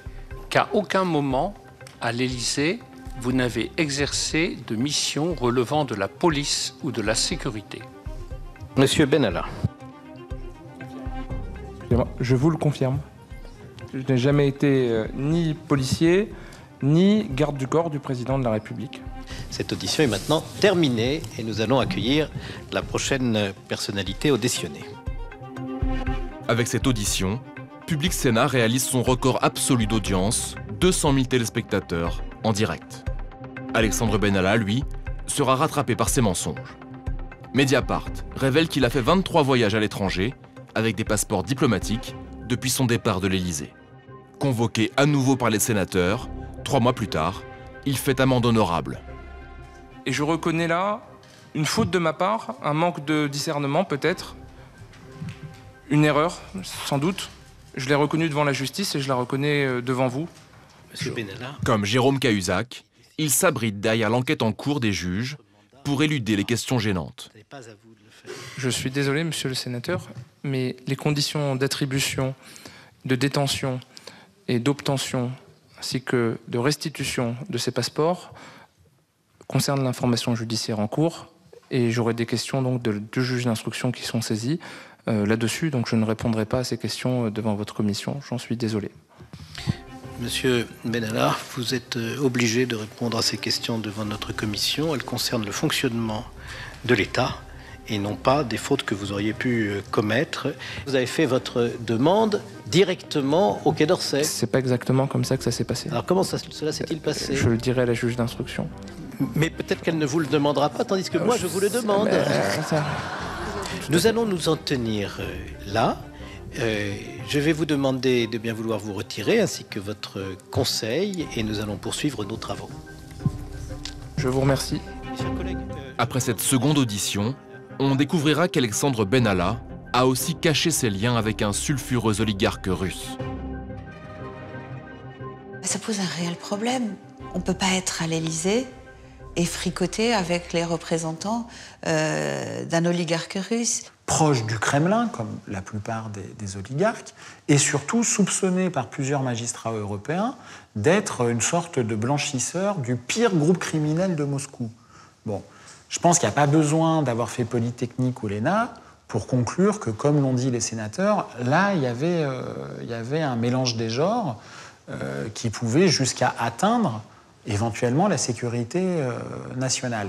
qu'à aucun moment, à l'Élysée, vous n'avez exercé de mission relevant de la police ou de la sécurité? Monsieur Benalla. Je vous le confirme. Je n'ai jamais été ni policier, ni garde du corps du président de la République. Cette audition est maintenant terminée et nous allons accueillir la prochaine personnalité auditionnée. Avec cette audition, Public Sénat réalise son record absolu d'audience, 200 000 téléspectateurs en direct. Alexandre Benalla, lui, sera rattrapé par ses mensonges. Mediapart révèle qu'il a fait 23 voyages à l'étranger avec des passeports diplomatiques depuis son départ de l'Élysée. Convoqué à nouveau par les sénateurs, 3 mois plus tard, il fait amende honorable. Et je reconnais là une faute de ma part, un manque de discernement peut-être, une erreur sans doute. Je l'ai reconnu devant la justice et je la reconnais devant vous. Monsieur Benalla. Comme Jérôme Cahuzac, il s'abrite derrière l'enquête en cours des juges pour éluder les questions gênantes. Je suis désolé, monsieur le sénateur, mais les conditions d'attribution, de détention et d'obtention, ainsi que de restitution de ces passeports, concernent l'information judiciaire en cours, et j'aurai des questions donc de deux juges d'instruction qui sont saisis là-dessus, donc je ne répondrai pas à ces questions devant votre commission, j'en suis désolé. Monsieur Benalla, vous êtes obligé de répondre à ces questions devant notre commission. Elles concernent le fonctionnement de l'État et non pas des fautes que vous auriez pu commettre. Vous avez fait votre demande directement au Quai d'Orsay. C'est pas exactement comme ça que ça s'est passé. Alors comment cela s'est-il passé? Je le dirai à la juge d'instruction. Mais peut-être qu'elle ne vous le demandera pas, tandis que moi je vous le demande. Nous allons nous en tenir là. Je vais vous demander de bien vouloir vous retirer, ainsi que votre conseil, et nous allons poursuivre nos travaux. Je vous remercie. Après cette seconde audition, on découvrira qu'Alexandre Benalla a aussi caché ses liens avec un sulfureux oligarque russe. Ça pose un réel problème. On ne peut pas être à l'Élysée et fricoter avec les représentants d'un oligarque russe. Proche du Kremlin, comme la plupart des oligarques, et surtout soupçonné par plusieurs magistrats européens d'être une sorte de blanchisseur du pire groupe criminel de Moscou. Bon, je pense qu'il n'y a pas besoin d'avoir fait Polytechnique ou l'ENA pour conclure que, comme l'ont dit les sénateurs, là, il y avait un mélange des genres qui pouvait jusqu'à atteindre éventuellement la sécurité nationale.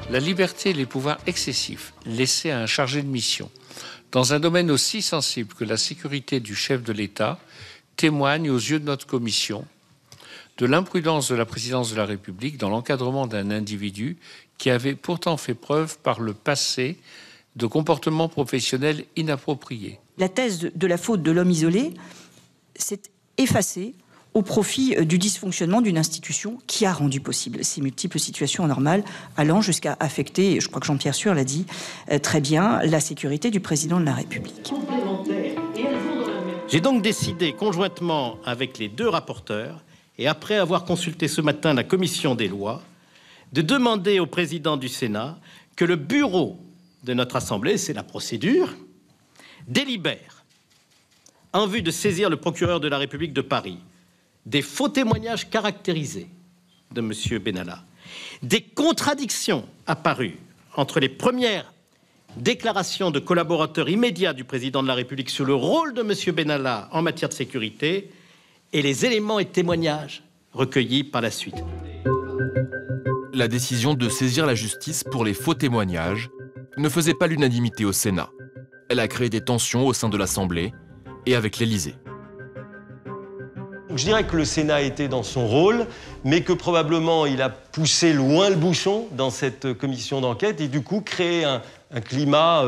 La liberté et les pouvoirs excessifs laissés à un chargé de mission dans un domaine aussi sensible que la sécurité du chef de l'État témoignent aux yeux de notre commission de l'imprudence de la présidence de la République dans l'encadrement d'un individu qui avait pourtant fait preuve par le passé de comportements professionnels inappropriés. La thèse de la faute de l'homme isolé s'est effacée au profit du dysfonctionnement d'une institution qui a rendu possible ces multiples situations anormales, allant jusqu'à affecter, et je crois que Jean-Pierre Sueur l'a dit très bien, la sécurité du président de la République. J'ai donc décidé, conjointement avec les deux rapporteurs, et après avoir consulté ce matin la commission des lois, de demander au président du Sénat que le bureau de notre Assemblée, c'est la procédure, délibère en vue de saisir le procureur de la République de Paris des faux témoignages caractérisés de M. Benalla, des contradictions apparues entre les premières déclarations de collaborateurs immédiats du président de la République sur le rôle de M. Benalla en matière de sécurité et les éléments et témoignages recueillis par la suite. La décision de saisir la justice pour les faux témoignages ne faisait pas l'unanimité au Sénat. Elle a créé des tensions au sein de l'Assemblée et avec l'Élysée. Je dirais que le Sénat était dans son rôle, mais que probablement il a poussé loin le bouchon dans cette commission d'enquête et du coup créé un climat,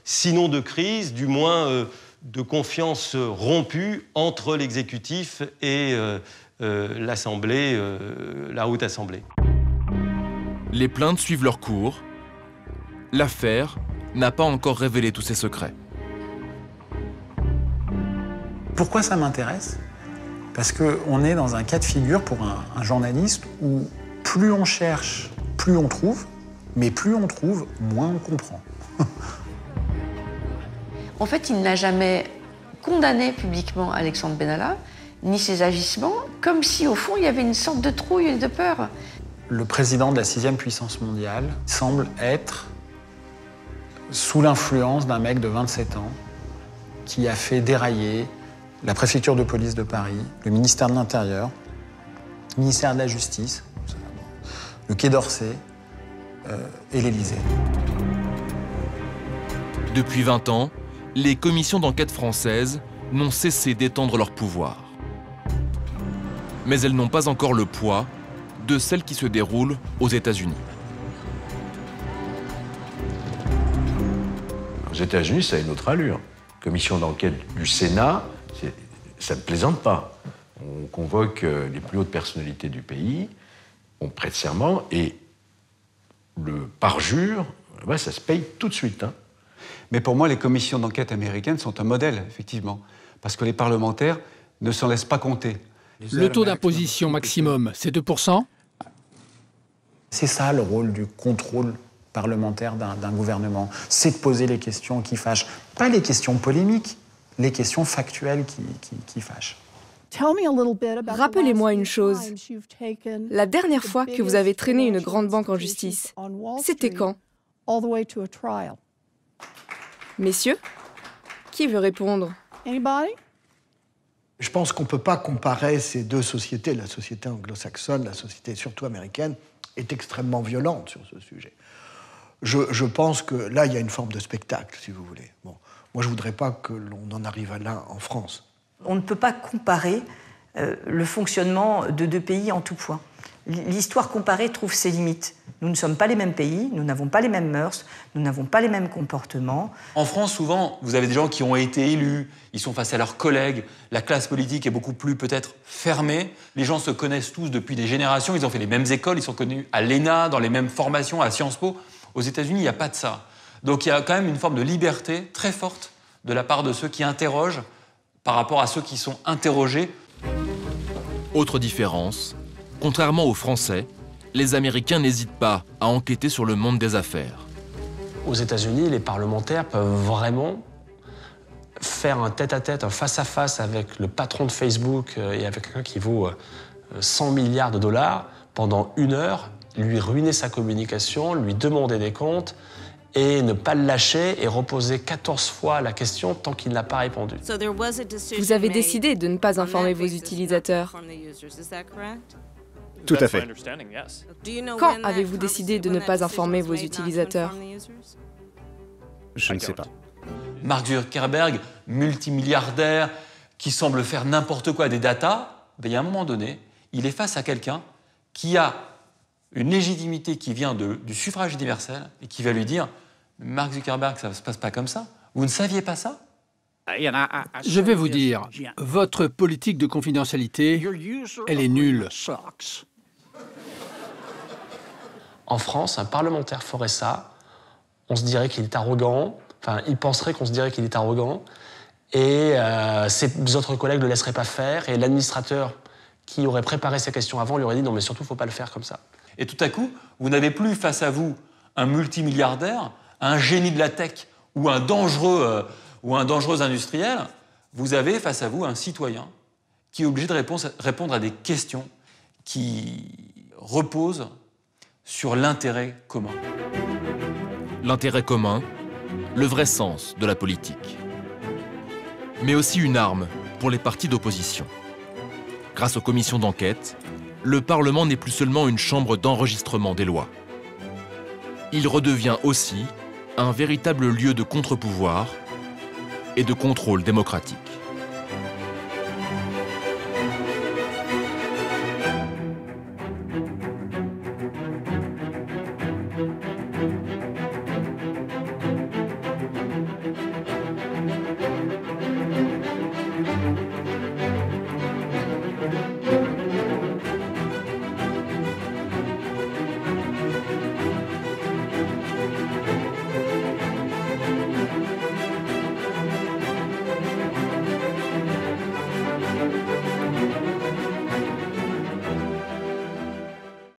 sinon de crise, du moins de confiance rompue entre l'exécutif et l'Assemblée, la Haute Assemblée. Les plaintes suivent leur cours. L'affaire n'a pas encore révélé tous ses secrets. Pourquoi ça m'intéresse ? Parce qu'on est dans un cas de figure pour un journaliste où plus on cherche, plus on trouve, mais plus on trouve, moins on comprend. En fait, il n'a jamais condamné publiquement Alexandre Benalla, ni ses agissements, comme si, au fond, il y avait une sorte de trouille et de peur. Le président de la 6e puissance mondiale semble être sous l'influence d'un mec de 27 ans qui a fait dérailler la préfecture de police de Paris, le ministère de l'Intérieur, le ministère de la Justice, le Quai d'Orsay et l'Élysée. Depuis 20 ans, les commissions d'enquête françaises n'ont cessé d'étendre leur pouvoir. Mais elles n'ont pas encore le poids de celles qui se déroulent aux États-Unis. Aux États-Unis, ça a une autre allure. Commission d'enquête du Sénat, ça ne plaisante pas. On convoque les plus hautes personnalités du pays, on prête serment et le parjure, ça se paye tout de suite. Hein. Mais pour moi, les commissions d'enquête américaines sont un modèle, effectivement, parce que les parlementaires ne s'en laissent pas compter. Le taux d'imposition maximum, c'est 2%. C'est ça le rôle du contrôle parlementaire d'un gouvernement. C'est de poser les questions qui fâchent. Pas les questions polémiques, les questions factuelles qui fâchent. Rappelez-moi une chose. La dernière fois que vous avez traîné une grande banque en justice, c'était quand? Messieurs, qui veut répondre? Je pense qu'on ne peut pas comparer ces deux sociétés. La société anglo-saxonne, la société surtout américaine, est extrêmement violente sur ce sujet. Je pense que là, il y a une forme de spectacle, si vous voulez. Bon, moi, je ne voudrais pas que l'on en arrive à là en France. On ne peut pas comparer le fonctionnement de deux pays en tout point. L'histoire comparée trouve ses limites. Nous ne sommes pas les mêmes pays, nous n'avons pas les mêmes mœurs, nous n'avons pas les mêmes comportements. En France, souvent, vous avez des gens qui ont été élus, ils sont face à leurs collègues, la classe politique est beaucoup plus peut-être fermée, les gens se connaissent tous depuis des générations, ils ont fait les mêmes écoles, ils sont connus à l'ENA, dans les mêmes formations, à Sciences Po. Aux États-Unis, il n'y a pas de ça. Donc il y a quand même une forme de liberté très forte de la part de ceux qui interrogent par rapport à ceux qui sont interrogés. Autre différence, contrairement aux Français, les Américains n'hésitent pas à enquêter sur le monde des affaires. Aux États-Unis, les parlementaires peuvent vraiment faire un tête-à-tête, un face-à-face avec le patron de Facebook et avec quelqu'un qui vaut 100 milliards de dollars pendant 1 heure, lui ruiner sa communication, lui demander des comptes et ne pas le lâcher et reposer 14 fois la question tant qu'il n'a pas répondu. Vous avez décidé de ne pas informer vos utilisateurs. Tout à fait. Quand avez-vous décidé de ne pas informer vos utilisateurs? Je ne sais pas. Mark Zuckerberg, multimilliardaire, qui semble faire n'importe quoi des datas, il y a un moment donné, il est face à quelqu'un qui a une légitimité qui vient du suffrage universel et qui va lui dire « Mark Zuckerberg, ça ne se passe pas comme ça. Vous ne saviez pas ça ?» Je vais vous dire, votre politique de confidentialité, elle est nulle. En France, un parlementaire ferait ça, on se dirait qu'il est arrogant, enfin, il penserait qu'on se dirait qu'il est arrogant, et ses autres collègues ne le laisseraient pas faire, et l'administrateur qui aurait préparé ces questions avant lui aurait dit « Non, mais surtout, il ne faut pas le faire comme ça ». Et tout à coup, vous n'avez plus face à vous un multimilliardaire, un génie de la tech ou un dangereux industriel. Vous avez face à vous un citoyen qui est obligé de répondre à des questions qui reposent sur l'intérêt commun. L'intérêt commun, le vrai sens de la politique. Mais aussi une arme pour les partis d'opposition. Grâce aux commissions d'enquête, le Parlement n'est plus seulement une chambre d'enregistrement des lois. Il redevient aussi un véritable lieu de contre-pouvoir et de contrôle démocratique.